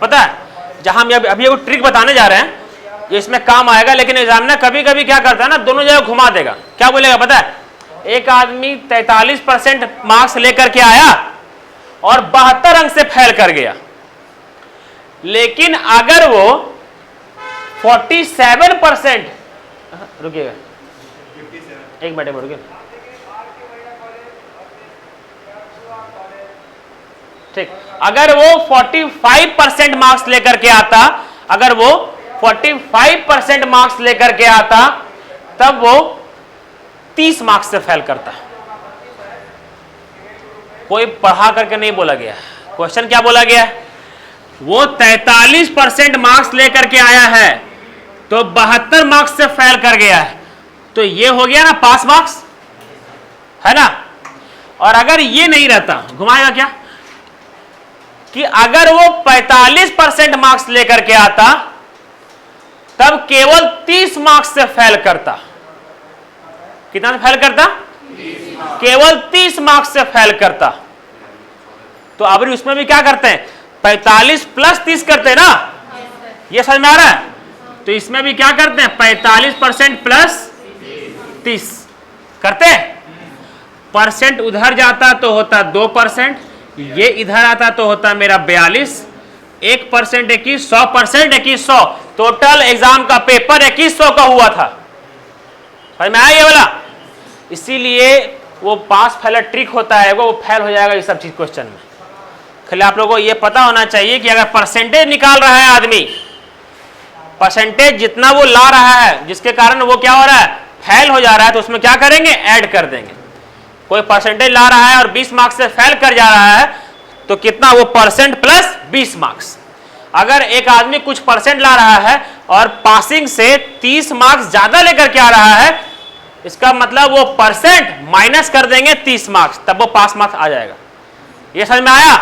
पता है, जहां हम अभी वो ट्रिक बताने जा रहे हैं, ये इसमें काम आएगा, लेकिन एग्जामिनर कभी कभी क्या करता है ना, दोनों जगह घुमा देगा। क्या बोलेगा पता है? एक आदमी 43% मार्क्स लेकर के आया और 72 अंक से फेल कर गया। लेकिन अगर वो 47%, रुकिएगा एक मिनट रुकिए, ठीक, अगर वो 45% मार्क्स लेकर के आता, अगर वो 45% मार्क्स लेकर के आता, तब वो 30 मार्क्स से फेल करता। कोई पढ़ा करके नहीं बोला गया, क्वेश्चन क्या बोला गया? वो 43% मार्क्स लेकर के आया है तो 72 मार्क्स से फेल कर गया है, तो ये हो गया ना पास मार्क्स, है ना। और अगर ये नहीं रहता, घुमाएगा क्या, कि अगर वो 45% मार्क्स लेकर के आता तब केवल 30 मार्क्स से फेल करता। कितना से फेल करता? केवल 30 मार्क्स से फेल करता। तो अब उसमें भी क्या करते हैं, 45 प्लस 30 करते हैं ना, ये समझ में आ रहा है। तो इसमें भी क्या करते हैं, 45% प्लस 30 करते हैं। परसेंट उधर जाता तो होता 2%, ये इधर आता तो होता मेरा 42, 1% 21, 100% 2100, टोटल एग्जाम का पेपर 2100 का हुआ था। समझ में आया ये वाला? इसीलिए वो पास फेल ट्रिक होता है, वो फेल हो जाएगा ये सब चीज क्वेश्चन में। खाली आप लोगों को ये पता होना चाहिए कि अगर परसेंटेज निकाल रहा है आदमी, परसेंटेज जितना वो ला रहा है जिसके कारण वो क्या हो रहा है, फेल हो जा रहा है, तो उसमें क्या करेंगे, ऐड कर देंगे। कोई परसेंटेज ला रहा है और 20 मार्क्स से फेल कर जा रहा है तो कितना, वो परसेंट प्लस 20 मार्क्स। अगर एक आदमी कुछ परसेंट ला रहा है और पासिंग से 30 मार्क्स ज्यादा लेकर के आ रहा है, इसका मतलब वो परसेंट माइनस कर देंगे 30 मार्क्स, तब वो पास मार्क्स आ जाएगा। ये समझ में आया?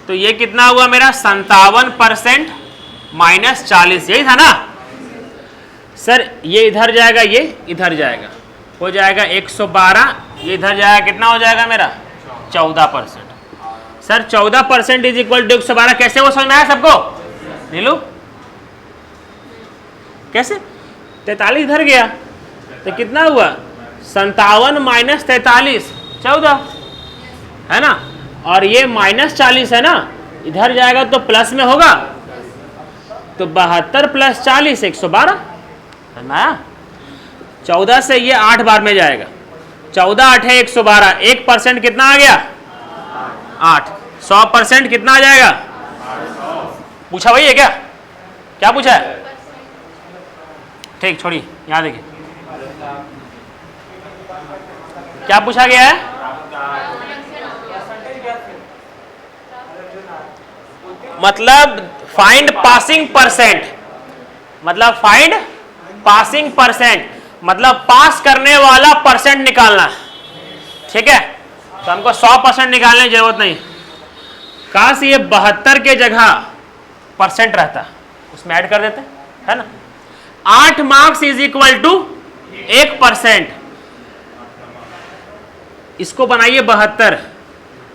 तो ये कितना हुआ मेरा, 57% माइनस 40, यही था ना सर। ये इधर जाएगा, ये इधर जाएगा, हो जाएगा 112, ये इधर जाएगा, कितना हो जाएगा मेरा 14%। सर 14% इज इक्वल टू 112, कैसे वो समझ में आया सबको? नीलू कैसे? 43 इधर गया तो कितना हुआ, 57 माइनस 43 14, है ना। और ये माइनस 40 है ना, इधर जाएगा तो प्लस में होगा, तो 72 प्लस 40 112, है ना। 14 से ये 8 बार में जाएगा, 14 8 है 112, 1% कितना आ गया 8, 100% कितना आ जाएगा? पूछा वही है क्या? क्या पूछा है? ठीक, छोड़िए, यहां देखिए क्या पूछा गया है। मतलब फाइंड पासिंग परसेंट, मतलब फाइंड पासिंग परसेंट, मतलब पास करने वाला परसेंट निकालना, ठीक है। तो हमको 100% निकालने की जरूरत नहीं, काश ये 72 के जगह परसेंट रहता, उसमें ऐड कर देते, है ना। 8 मार्क्स इज इक्वल टू 1%, इसको बनाइए 72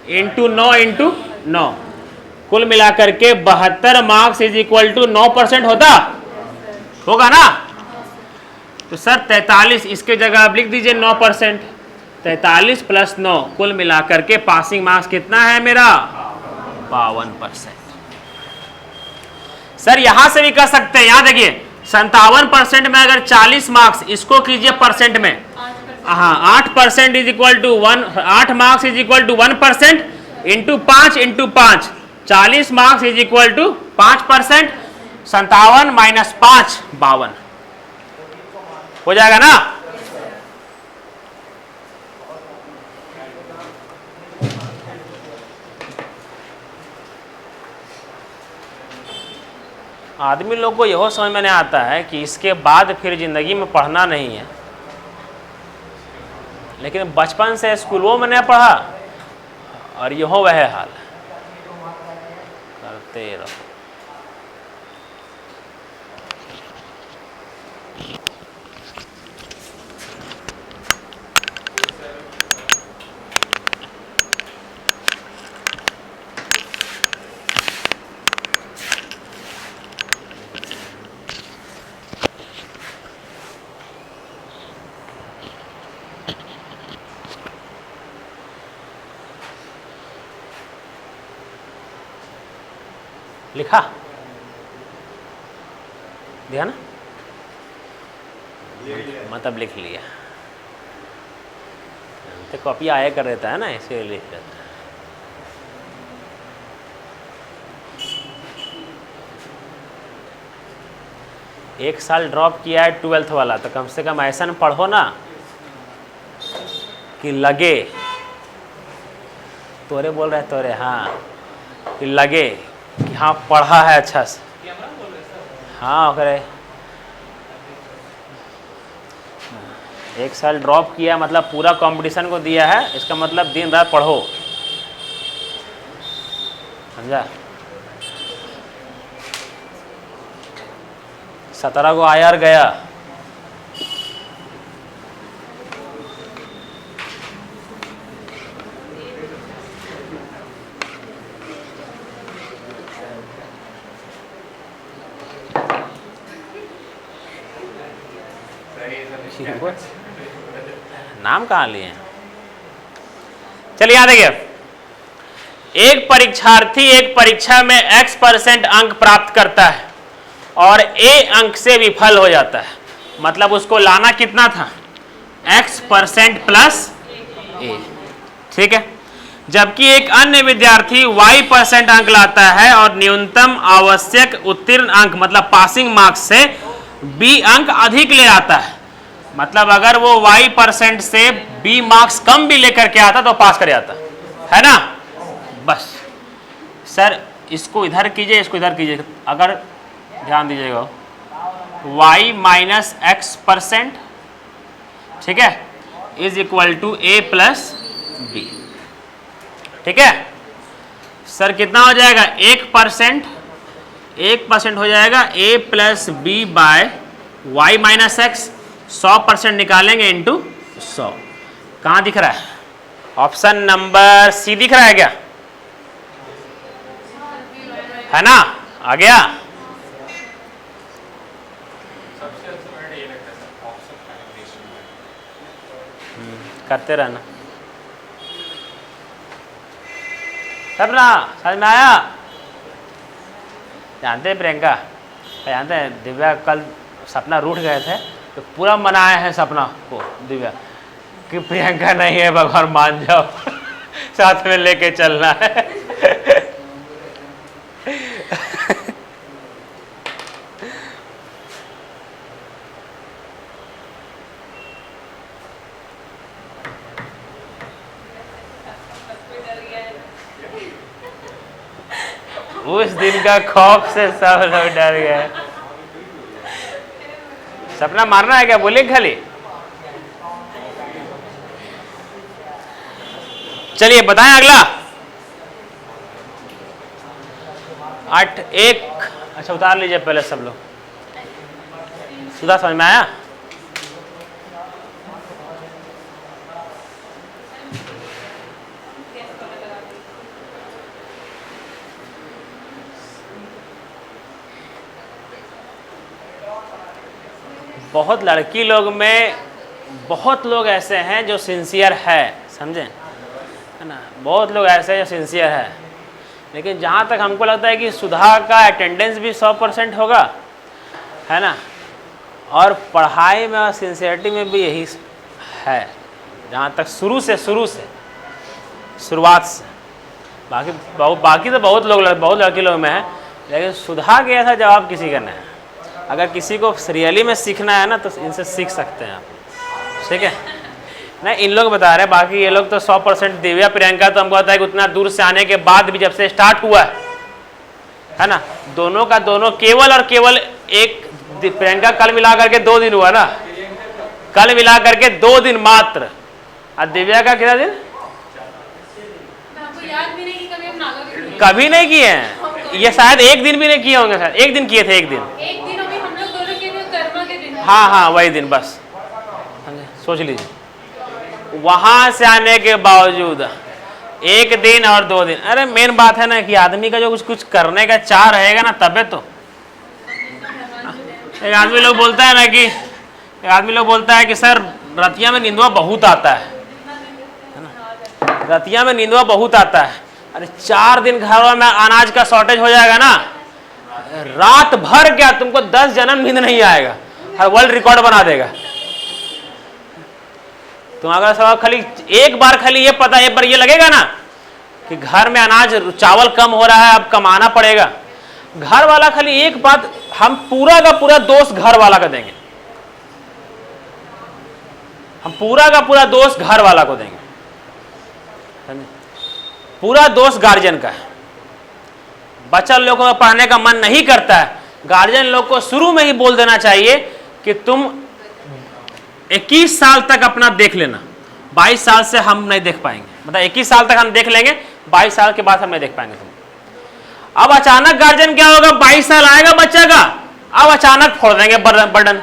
इंटू 9 इंटू 9, कुल मिलाकर के 72 मार्क्स इज इक्वल टू 9% होगा ना। तो सर 43, इसके जगह आप लिख दीजिए 9%, 43 प्लस 9, कुल मिलाकर के पासिंग मार्क्स कितना है मेरा 52%। सर यहां से भी कर सकते हैं, यहां देखिए 57% में अगर 40 मार्क्स, इसको कीजिए परसेंट में, हाँ 8% is equal to 1, 8 marks is equal to 1% into 5 into 5, 40 marks is equal to 5%, 57 minus 5 52 हो जाएगा ना। आदमी लोग को यह समझ में नहीं आता है कि इसके बाद फिर जिंदगी में पढ़ना नहीं है, लेकिन बचपन से स्कूलों में नहीं पढ़ा और यह वह हाल है, करते रहो। लिखा दिया ना, मतलब लिख लिया। तो कॉपी आया कर देता है ना, इसे लिख देता है। एक साल ड्रॉप किया है 12th वाला, तो कम से कम ऐसा न पढ़ो ना कि लगे, तोरे बोल रहे तोरे, हाँ, कि लगे कि हाँ पढ़ा है अच्छा से। हाँ करे, एक साल ड्रॉप किया मतलब पूरा कंपटीशन को दिया है, इसका मतलब दिन रात पढ़ो, समझा। 17 को IR गया, नाम कहाँ लिए? चलिए यहाँ देखिए, एक परीक्षार्थी एक परीक्षा में X% अंक प्राप्त करता है और A अंक से विफल हो जाता है, मतलब उसको लाना कितना था? X% प्लस A, ठीक है। जबकि एक अन्य विद्यार्थी Y% अंक लाता है और न्यूनतम आवश्यक उत्तीर्ण अंक मतलब पासिंग मार्क्स से B अंक अधिक ले आता है, मतलब अगर वो Y% से B मार्क्स कम भी लेकर के आता तो पास कर जाता है ना। बस सर इसको इधर कीजिए, इसको इधर कीजिए, अगर ध्यान दीजिएगा, Y माइनस X%, ठीक है, is equal to A plus B, ठीक है। सर कितना हो जाएगा? 1% हो जाएगा A plus B by Y minus X, 100% निकालेंगे इंटू 100। कहाँ दिख रहा है? ऑप्शन नंबर C दिख रहा है क्या? है ना, आ गया। करते रहना, सब ना समझ में आया। जानते हैं प्रियंका, जानते हैं दिव्या कल सपना रूठ गए थे तो पूरा मनाए हैं सपना को दिव्या कि प्रियंका नहीं है, भगवान मान जाओ साथ में लेके चलना है। उस दिन का खौफ से सब लोग डर गए। सपना मारना है क्या? बोले खाली। चलिए बताएं अगला। 8-1, अच्छा उतार लीजिए पहले सब लोग। सुधा समझ में आया? बहुत लड़की लोग में बहुत लोग ऐसे हैं जो सिंसियर है, समझें, है ना, बहुत लोग ऐसे हैं जो सिंसियर है, लेकिन जहाँ तक हमको लगता है कि सुधा का अटेंडेंस भी 100% होगा, है ना, और पढ़ाई में और सिंसियरिटी में भी यही है, जहाँ तक शुरू से शुरुआत से। बाकी तो बहुत लड़की लोग में है, लेकिन सुधा के ऐसा जवाब किसी का नहीं है। अगर किसी को रियली में सीखना है ना तो इनसे सीख सकते हैं आप, ठीक है। नहीं, इन लोग बता रहे हैं, बाकी ये लोग तो 100%। दिव्या प्रियंका तो हमको पता है कि उतना दूर से आने के बाद भी जब से स्टार्ट हुआ है ना, दोनों का दोनों केवल और केवल एक, प्रियंका कल मिला करके 2 दिन हुआ ना, कल मिला करके 2 दिन मात्र, और दिव्या का कितना दिन? कभी नहीं किए हैं ये, शायद 1 दिन भी नहीं किए होंगे, शायद 1 दिन किए थे, 1 दिन। हाँ वही दिन, बस सोच लीजिए। वहां से आने के बावजूद 1 दिन और 2 दिन, अरे मेन बात है ना कि आदमी का जो कुछ करने का चाह रहेगा ना, तबे तो। एक आदमी लोग बोलता है कि सर रतिया में नींदवा बहुत आता है ना, रतिया में नींदवा बहुत आता है। अरे 4 दिन घरों में अनाज का शॉर्टेज हो जाएगा ना, रात भर क्या तुमको 10 जन्म नींद नहीं आएगा, हर वर्ल्ड रिकॉर्ड बना देगा। तुम अगर सब खाली एक बार खाली ये पता, एक बार ये लगेगा ना कि घर में अनाज चावल कम हो रहा है, अब कमाना पड़ेगा, घर वाला खाली एक बात, हम पूरा का पूरा दोष घर वाला का देंगे, हम पूरा का पूरा दोष घर वाला को देंगे, पूरा दोष गार्जियन का है। बच्चा लोगों को पढ़ने का मन नहीं करता है, गार्जियन लोग को शुरू में ही बोल देना चाहिए कि तुम 21 साल तक अपना देख लेना, 22 साल से हम नहीं देख पाएंगे, मतलब 21 साल तक हम देख लेंगे, 22 साल के बाद हम नहीं देख पाएंगे तुम। अब अचानक गार्जियन क्या होगा, 22 साल आएगा बच्चा का, अब अचानक फोड़ देंगे बर्डन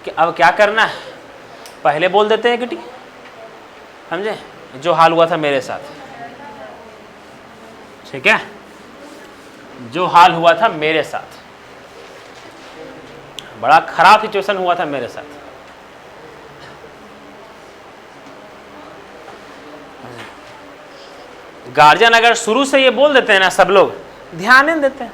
कि अब क्या करना है, पहले बोल देते हैं किटी, समझे, जो हाल हुआ था मेरे साथ, ठीक है, जो हाल हुआ था मेरे साथ, बड़ा खराब सिचुएशन हुआ था मेरे साथ। गार्जियन अगर शुरू से ये बोल देते हैं ना, सब लोग ध्यान नहीं देते हैं।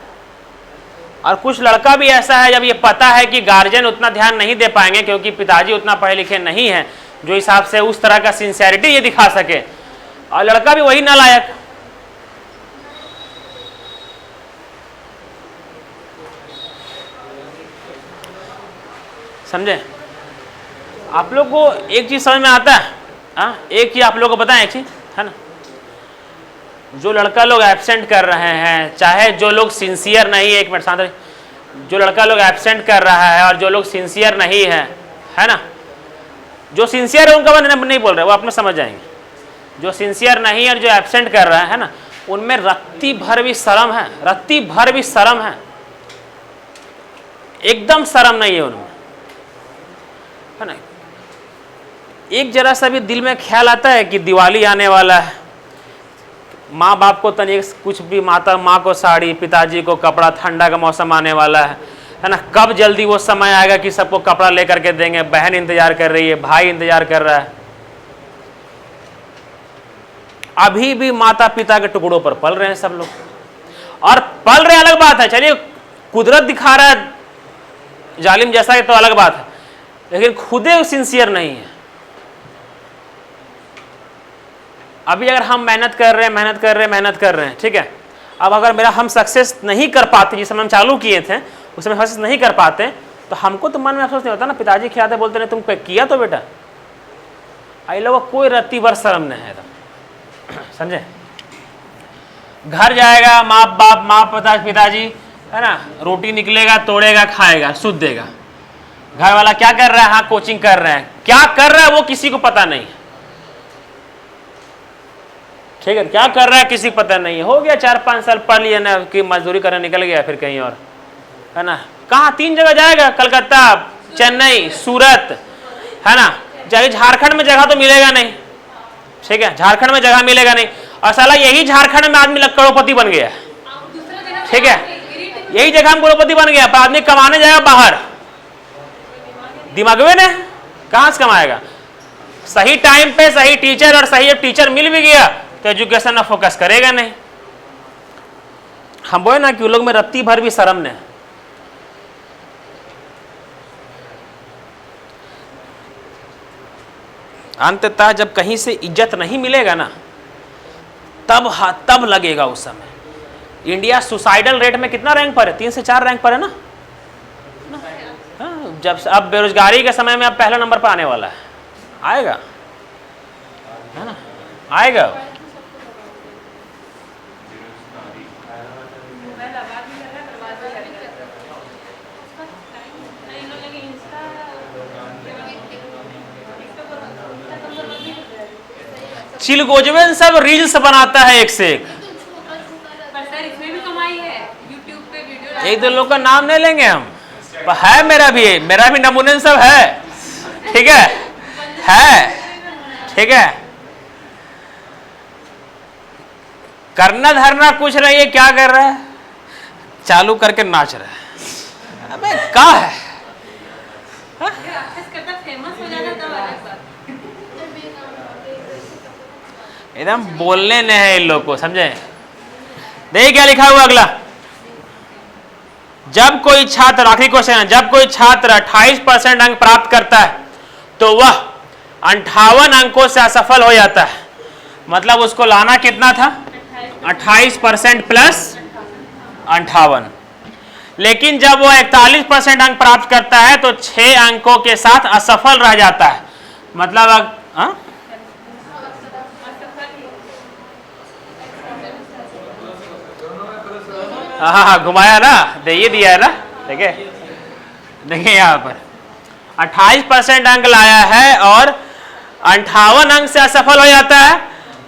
और कुछ लड़का भी ऐसा है, जब ये पता है कि गार्जियन उतना ध्यान नहीं दे पाएंगे क्योंकि पिताजी उतना पढ़े लिखे नहीं है जो हिसाब से उस तरह का सिंसियरिटी ये दिखा सके, और लड़का भी वही नालायक, समझे। आप लोग को एक चीज समझ में आता है, एक चीज आप लोग को बताएं, एक चीज है ना, जो लड़का लोग एब्सेंट कर रहे हैं, चाहे जो लोग सिंसियर नहीं है, एक मिनट शांत, जो लड़का लोग एब्सेंट कर रहा है और जो लोग सिंसियर नहीं है ना, जो सिंसियर है उनका मैं नहीं बोल रहा, वो अपना समझ जाएंगे, जो सिंसियर नहीं है और जो एब्सेंट कर रहा है ना, उनमें रत्ती भर भी शर्म है, रत्ती भर भी शर्म है, एकदम शर्म नहीं है उनमें, है ना। एक जरा सा भी दिल में ख्याल आता है कि दिवाली आने वाला है, माँ बाप को तनिक कुछ भी, माँ को साड़ी, पिताजी को कपड़ा, ठंडा का मौसम आने वाला है ना, कब जल्दी वो समय आएगा कि सबको कपड़ा लेकर के देंगे, बहन इंतजार कर रही है, भाई इंतजार कर रहा है, अभी भी माता पिता के टुकड़ों पर पल रहे हैं सब लोग, और पल रहे अलग बात है, चलिए कुदरत दिखा रहा है जालिम जैसा है तो अलग बात है, लेकिन खुदे सिंसियर नहीं है। अभी अगर हम मेहनत कर रहे हैं, ठीक है, अब अगर मेरा हम सक्सेस नहीं कर पाते, जिस समय हम चालू किए थे उस समय सक्सेस नहीं कर पाते, तो हमको तो मन में अफसोस नहीं होता ना, पिताजी खिलाते बोलते नहीं तुम किया तो बेटा, आई लोग कोई रत्ती भर शर्म नहीं है, समझे। घर जाएगा माँ पिताजी, है ना, रोटी निकलेगा, तोड़ेगा, खाएगा, शुद्ध देगा, घर वाला क्या कर रहा है, हाँ कोचिंग कर रहे हैं, क्या कर रहा है वो किसी को पता नहीं, ठीक है, क्या कर रहा है किसी को पता नहीं है, हो गया 4-5 साल पढ़ लिया ना कि मजदूरी करने निकल गया फिर कहीं और, है ना, कहाँ 3 जगह जाएगा, कलकत्ता, चेन्नई, सूरत, है ना, जाके झारखंड में जगह तो मिलेगा नहीं, ठीक है, झारखंड में जगह मिलेगा नहीं, और साला यही झारखंड में आदमी करोड़पति बन गया, ठीक है, यही जगह हम करोड़पति बन गया, पर आदमी कमाने जाएगा बाहर, दिमाग में ने कहां से कमाएगा, सही टाइम पे सही टीचर, और सही टीचर मिल भी गया तो एजुकेशन में फोकस करेगा नहीं। हम बोले ना कि लोग में रत्ती भर भी शर्म ने, अंततः जब कहीं से इज्जत नहीं मिलेगा ना, तब लगेगा उस समय। इंडिया सुसाइडल रेट में कितना रैंक पर है, 3 से 4 रैंक पर है ना, जब अब बेरोजगारी के समय में अब पहला नंबर पर आने वाला है, आएगा, है ना, आएगा। चिलगोजवेन सब रील्स बनाता है एक से एक, पर सर इसमें भी कमाई है, YouTube पे वीडियो, एक दो लोग का नाम नहीं लेंगे हम, पर है मेरा भी नमूने सब है, ठीक है, ठीक है, करना धरना कुछ नहीं है, क्या कर रहा है, चालू करके नाच रहा है, अबे क्या है, फेमस हो जाना तब अलग बात। एकदम बोलने ने है इन लोग को, समझे। देखिए क्या लिखा हुआ अगला, जब कोई छात्र, आखिरी क्वेश्चन है, जब कोई छात्र 28% अंक प्राप्त करता है तो वह 58 अंकों से असफल हो जाता है। मतलब उसको लाना कितना था? 28% प्लस 58। लेकिन जब वो 41% अंक प्राप्त करता है तो 6 अंकों के साथ असफल रह जाता है। मतलब हाँ घुमाया ना, ये दिया है ना, ठीक है। देखिए यहाँ पर 28% अंक लाया है और 58 अंक से असफल हो जाता है,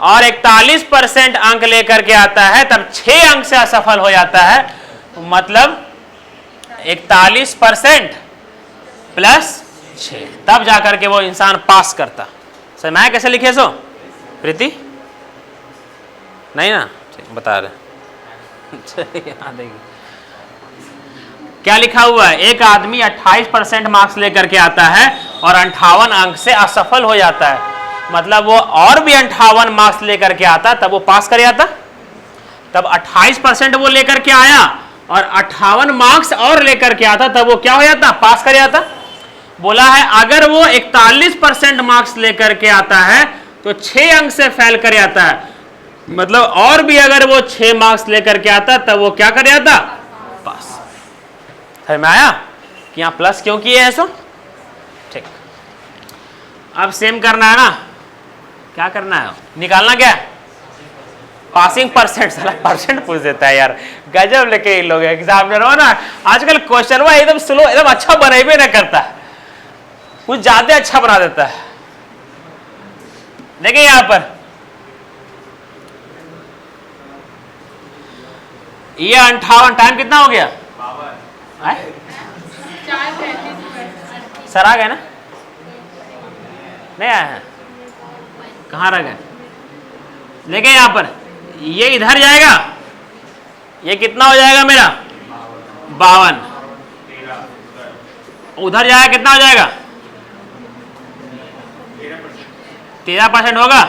और 41% अंक लेकर के आता है तब 6 अंक से असफल हो जाता है। मतलब 41% प्लस 6, तब जाकर के वो इंसान पास करता। सर मैं कैसे लिखे सो प्रीति? नहीं ना, बता रहे यहाँ देखिए क्या लिखा हुआ है। एक आदमी 28% मार्क्स लेकर के आता है और 58 अंक से असफल हो जाता है। मतलब वो और भी 58 मार्क्स लेकर के आता तब वो पास कर जाता। तब 28% वो लेकर के आया और 58 मार्क्स और लेकर के आता तब वो क्या हो जाता? पास कर जाता। बोला है अगर वो 41% मार्क्स लेकर के आता है तो 6 अंक से फेल कर जाता है। मतलब और भी अगर वो 6 मार्क्स लेकर के आता तब वो क्या कर जाता? पास। समझ में आया कि यहाँ प्लस क्यों किए है? सो ठीक। अब सेम करना है ना, क्या करना है? निकालना क्या है? Passing percent. साला परसेंट पूछ देता है यार, गजब लेके इन लोग एग्जामिनर हो ना। आजकल क्वेश्चन वो एकदम स्लो, एकदम अच्छा बनेबे ना करता, कुछ ज्यादा अच्छा बना देता है। देखिए यहां पर ये 58, टाइम कितना हो गया? सर आ गए ना? नहीं आया है? कहाँ रह गए? देखिए यहां पर ये इधर जाएगा, ये कितना हो जाएगा मेरा? 52। उधर जाएगा कितना हो जाएगा? 13% होगा।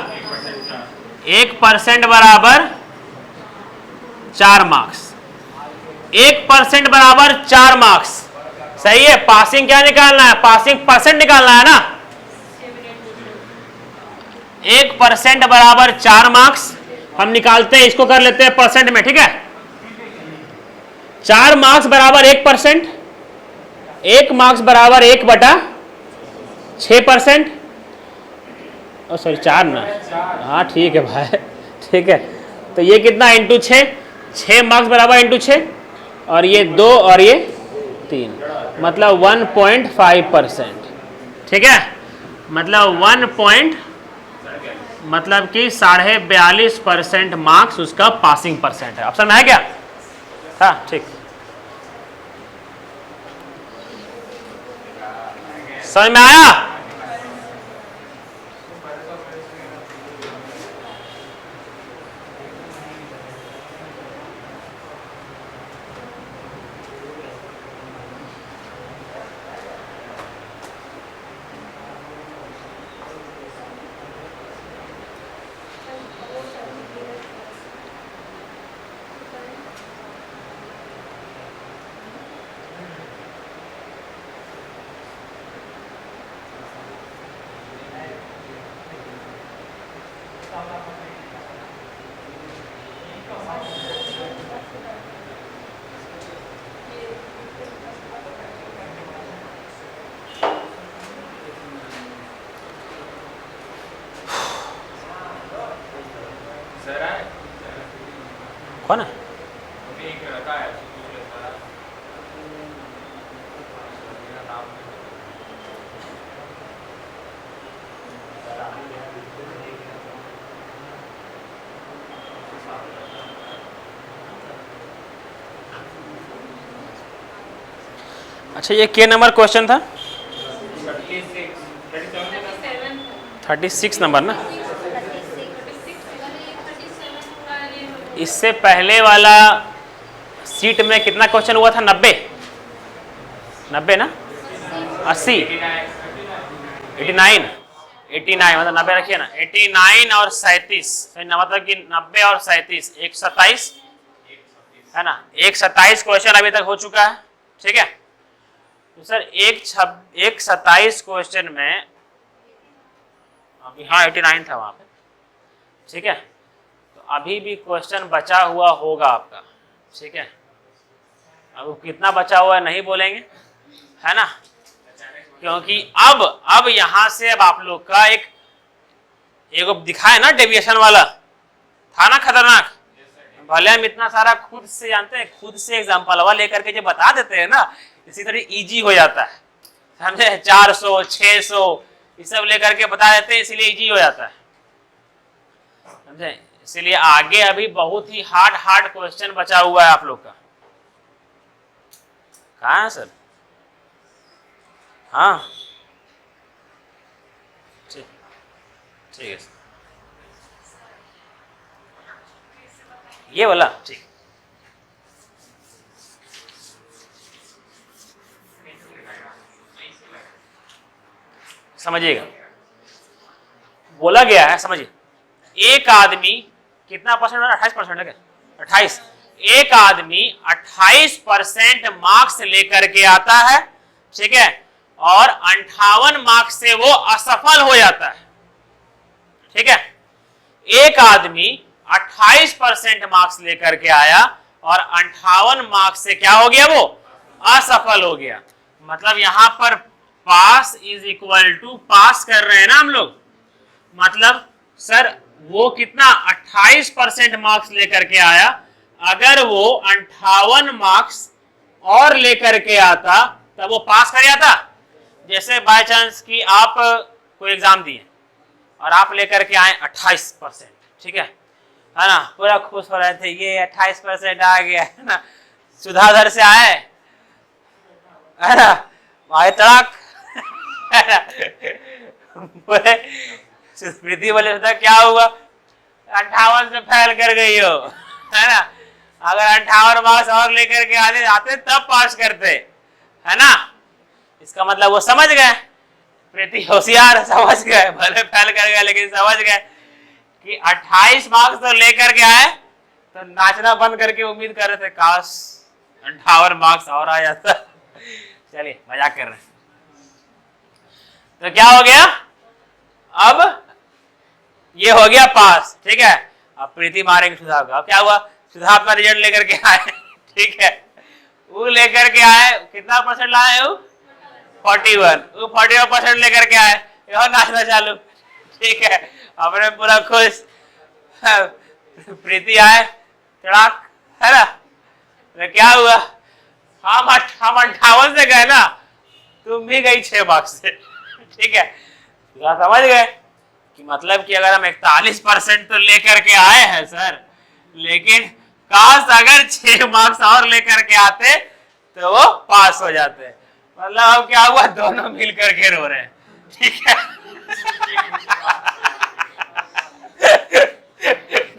1% बराबर 4 मार्क्स। 1% बराबर 4 मार्क्स, सही है। पासिंग क्या निकालना है? पासिंग परसेंट निकालना है ना। 1% बराबर 4 मार्क्स हम निकालते हैं, इसको कर लेते हैं परसेंट में, ठीक है। 4 मार्क्स बराबर 1%, 1 मार्क्स बराबर 1/6%। ओ सॉरी 4 ना, हाँ ठीक है भाई, ठीक है। तो ये कितना इंटू 6, 6 मार्क्स बराबर इंटू 6, और ये 2 और ये 3, मतलब 1.5%, ठीक है। मतलब 1 मतलब कि 42.5% मार्क्स उसका पासिंग परसेंट है। ऑप्शन में है क्या? हाँ ठीक। समझ में आया? कौन है? अच्छा ये के नंबर क्वेश्चन था? 36 नंबर ना। इससे पहले वाला सीट में कितना क्वेश्चन हुआ था? 90 ना, 80, 89 मतलब 90 रखिए ना। 89 और 37, मतलब कि 90 और 37, 127 है ना। 127 क्वेश्चन अभी तक हो चुका है। ठीक है। तो सर एक 27 क्वेश्चन में अभी, हाँ 89 था वहां पे, ठीक है। तो अभी भी क्वेश्चन बचा हुआ होगा आपका, ठीक है। अब कितना बचा हुआ है नहीं बोलेंगे, है ना, क्योंकि अब यहां से अब आप लोग का एक दिखाए ना डेविएशन वाला, था ना खतरनाक। भले हम इतना सारा खुद से जानते हैं, खुद से एग्जाम्पल लेकर के जो बता देते हैं ना, इसी तरह इजी हो जाता है, समझे। 400 600 ये सब लेकर के बता देते हैं, इसीलिए इजी हो जाता है, समझे। इसीलिए आगे अभी बहुत ही हार्ड क्वेश्चन बचा हुआ है आप लोग का। कहाँ है सर? हाँ ठीक है, ये वाला ठीक। समझिएगा, बोला गया है, समझिए। एक आदमी कितना परसेंट, 28% है क्या? 28। एक आदमी 28% मार्क्स लेकर के आता है, ठीक है, और 58 मार्क्स से वो असफल हो जाता है, ठीक है। एक आदमी 28% मार्क्स लेकर के आया और 58 मार्क्स से क्या हो गया, वो असफल हो गया। मतलब यहां पर पास इज इक्वल टू, पास कर रहे हैं ना हम लोग, मतलब सर वो कितना 28% मार्क्स लेकर के आया, अगर वो 58 मार्क्स और लेकर के आता तब वो पास कर जाता। जैसे बाय चांस कि आप कोई एग्जाम दिए और आप लेकर के आए 28%, ठीक है ना, पूरा खुश हो रहे थे, ये 28% आ गया, है ना, सुधाधर से आए, है ना, आए तड़ाक, बोले स्मृति बोले क्या हुआ, 58 से फेल कर गई हो, है ना। अगर 58 मार्क्स और लेकर के आते तब पास करते, है ना। इसका मतलब वो समझ गए, प्रीति होशियार, समझ गए, भले फेल कर गए लेकिन समझ गए कि 28 मार्क्स तो लेकर के आए, तो नाचना बंद करके उम्मीद कर रहे थे काश 58 मार्क्स और आ जाता। चलिए मजाक कर रहे हैं। तो क्या हो गया, अब ये हो गया पास, ठीक है। अब प्रीति मारेंगे सुधा का। अब क्या हुआ, सुधा अपना रिजल्ट लेकर के आए, ठीक है, वो लेकर के आए, कितना परसेंट लाए वो 41, वो 41% लेकर के आए, और नाचना चालू, ठीक है, अपने पूरा खुश। प्रीति आए तड़ाक, है ना, तो क्या हुआ, हम 58 से गए ना, तुम भी गई 6 मार्क्स से, ठीक है। समझ गए कि मतलब कि अगर हम 41% तो लेकर के आए हैं सर, लेकिन काश अगर 6 मार्क्स और लेकर के आते तो वो पास हो जाते। मतलब अब क्या हुआ, दोनों मिल करके रो रहे हैं, ठीक है।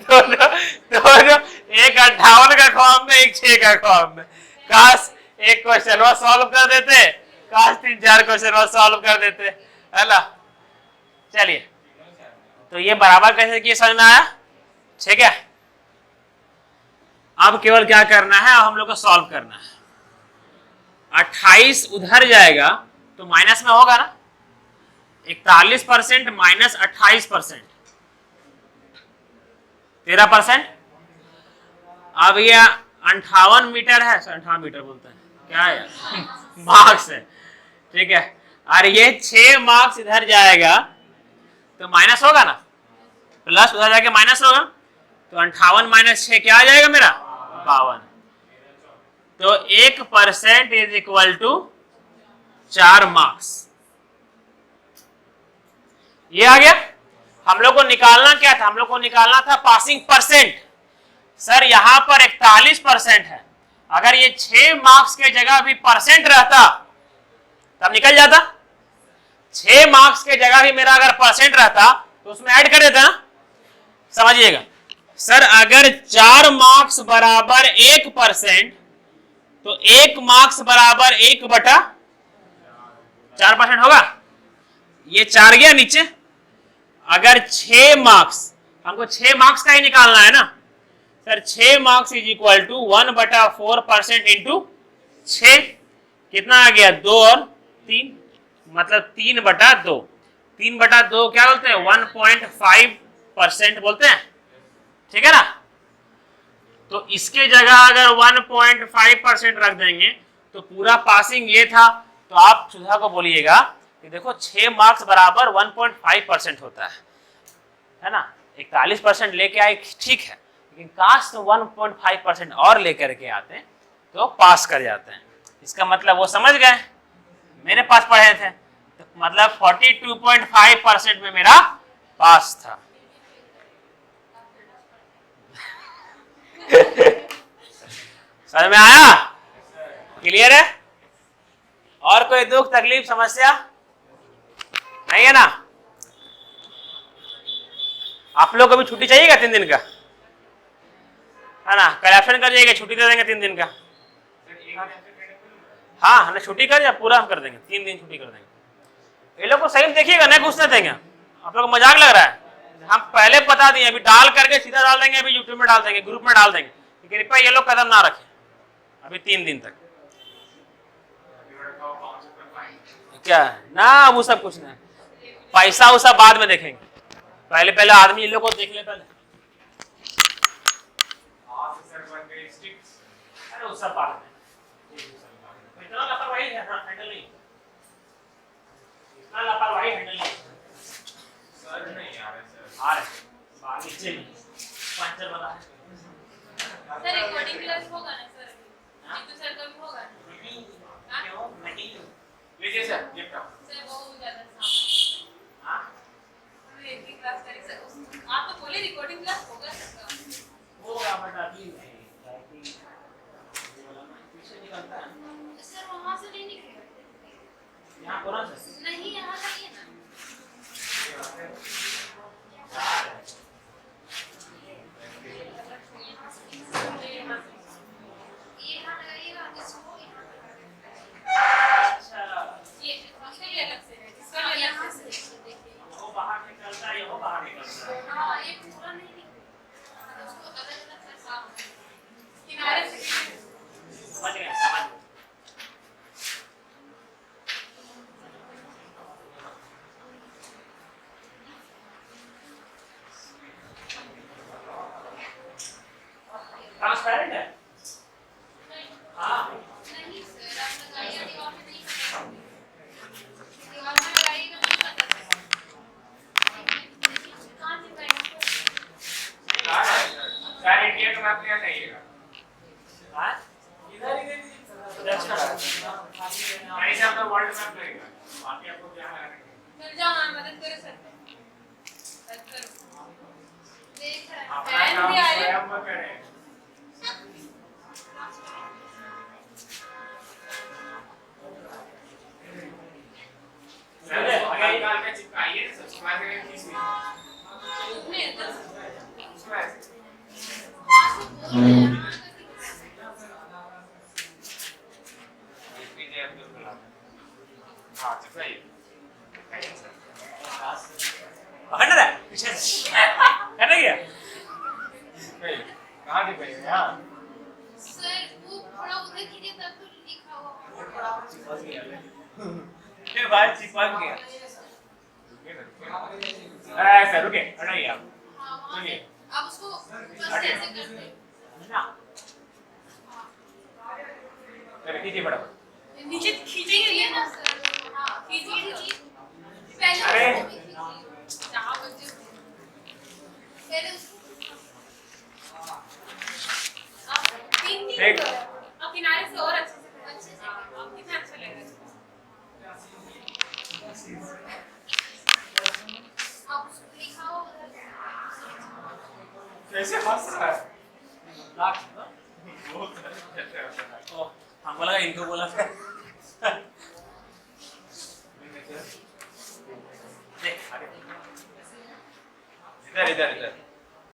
दोनों एक 58 का ख्वाब में, एक 6 का ख्वाब में। काश एक क्वेश्चन वो सॉल्व कर देते, काश 3-4 क्वेश्चन वो सॉल्व कर देते, है ना। चलिए, तो ये बराबर कैसे किए समझ में आया, ठीक है। अब केवल क्या करना है, हम लोग को सॉल्व करना है। 28 उधर जाएगा तो माइनस में होगा ना, 41% माइनस 28%, 13%। अब ये 58 मीटर है, 58 मीटर बोलते हैं, क्या है मार्क्स है, ठीक है। और ये 6 मार्क्स इधर जाएगा तो माइनस होगा ना, प्लस उधर जाके माइनस होगा, तो 58 माइनस 6 क्या आ जाएगा मेरा 52। तो 1% इज इक्वल टू 4 मार्क्स। ये आ गया। हम लोग को निकालना क्या था, हम लोग को निकालना था पासिंग परसेंट। सर यहां पर 41% है, अगर ये 6 मार्क्स के जगह भी परसेंट रहता तब निकल जाता। 6 मार्क्स के जगह भी मेरा अगर परसेंट रहता तो उसमें ऐड कर देता ना। समझिएगा सर, अगर 4 मार्क्स बराबर 1% तो 1 मार्क्स बराबर 1/4% होगा। ये 4 गया नीचे। अगर 6 मार्क्स, हमको 6 मार्क्स का ही निकालना है ना sir, 6 marks is equal to 1/4% into 6, कितना आ गया 2 और 3, मतलब 3/2। 3/2 क्या बोलते हैं 1.5% बोलते हैं, ठीक है ना। तो इसके जगह अगर 1.5% रख देंगे तो पूरा पासिंग ये था। तो आप सुधा को बोलिएगा कि देखो 6 मार्क्स बराबर 1.5% होता है ना। 41% लेके आए ठीक है, लेकिन काश तो 1.5% और लेकर के आते तो पास कर जाते हैं। इसका मतलब वो समझ गए, मेरे पास पढ़े थे, तो मतलब 42.5% में मेरा पास था। समझ में आया? क्लियर है? और कोई दुख तकलीफ समस्या नहीं है ना? आप लोग को भी छुट्टी चाहिएगा 3 दिन का, है ना। कल एब्सेंट कर जाइएगा, छुट्टी दे देंगे 3 दिन का। हाँ हमने छुट्टी कर या पूरा हम कर देंगे, 3 दिन छुट्टी कर देंगे। ये लोग को सही में देखिएगा, नहीं घुसने देंगे। आप लोग को मजाक लग रहा है? हम पहले बता दिए, अभी डाल करके सीधा डाल देंगे, अभी यूट्यूब में डाल देंगे, ग्रुप में डाल देंगे। कृपया ये लोग कदम ना रखें अभी 3 दिन तक। क्या ना, वो सब कुछ नहीं, पैसा उसा बाद में देखेंगे, पहले आदमी इन लोग को देख ले पहले। अरे उस सब बात में इतना लापरवाही हैंडल नहीं, इतना लापरवाही हैंडल नहीं सर। नहीं आ रहे बाहर नीचे पंचर बता है सर। रिकॉर्डिंग क्लास होगा ना सर? जीतू सर का भी होगा ना? क्यों नहीं? लीजिए सर, ये सर बहुत ज्यादा सामान। हां रिकॉर्डिंग क्लास करें सर। आप तो बोले रिकॉर्डिंग क्लास होगा सर। होगा बट अभी नहीं, पीछे निकलता है सर। वहां से नहीं निकलेगा यहाँ कौन सा नहीं, यहाँ का ये ना ये यहाँ लगाइएगा, इसको ये इसका भी अलग से है, इसका भी अलग से देखिए। वो बाहर निकलता है, वो बाहर निकलता है। हाँ ये पूरा नहीं निकलेगा, उसको अलग-अलग से साफ किनारे से समझ गए, समझ गए। ट्रांसपेरेंट है? हाँ नहीं सर, आप लगाइए, दीवार में नहीं लगाइए। दीवार में लगाइएगा तो पता चलेगा। कहाँ चिपकाएंगे? सर इंडिया का मैप क्या कहिएगा? हाँ इधर नहीं से आपका वर्ल्ड मैप लगेगा, बाकी आपको क्या लगाना है? मिल जाओ ना, मदद करो सर। मदद करो। देख रहा है अपना फैन काम भी आ रहे स्वयं में करें। सर निकाल के चिपकाइए, सब्सक्राइब करें 30 मिनट। में उसमें ऐसे वहाँ से बोल रहे हैं, हाँ, पीछे अब्दुल कलाम। हाँ चिपकाइए। हट रहा है पीछे से। है ना क्या? कहाँ दिखाइए? यहाँ सर वो थोड़ा उधर कीजिए तब तो लिखा होगा। फिर बात चिपक गया। ऐसे रुके, हटाइए आप। हाँ वहाँ से सुनिए। आप उसको ऊपर से ऐसे कर दें। ना चलिए कीजिए फटाफट। नीचे खींचेंगे ना सर? हाँ खींचिए। पहले अरे। उसको भी खींचिए। जहाँ बच्चे पहले उसको आप तीन एक। करो। आप किनारे से और अच्छे से आप कितना अच्छा लग रहा है। आप उसको लिखाओ उधर। कैसे हंस रहा है? ओ हम बोला इनको बोला फिर। इधर इधर इधर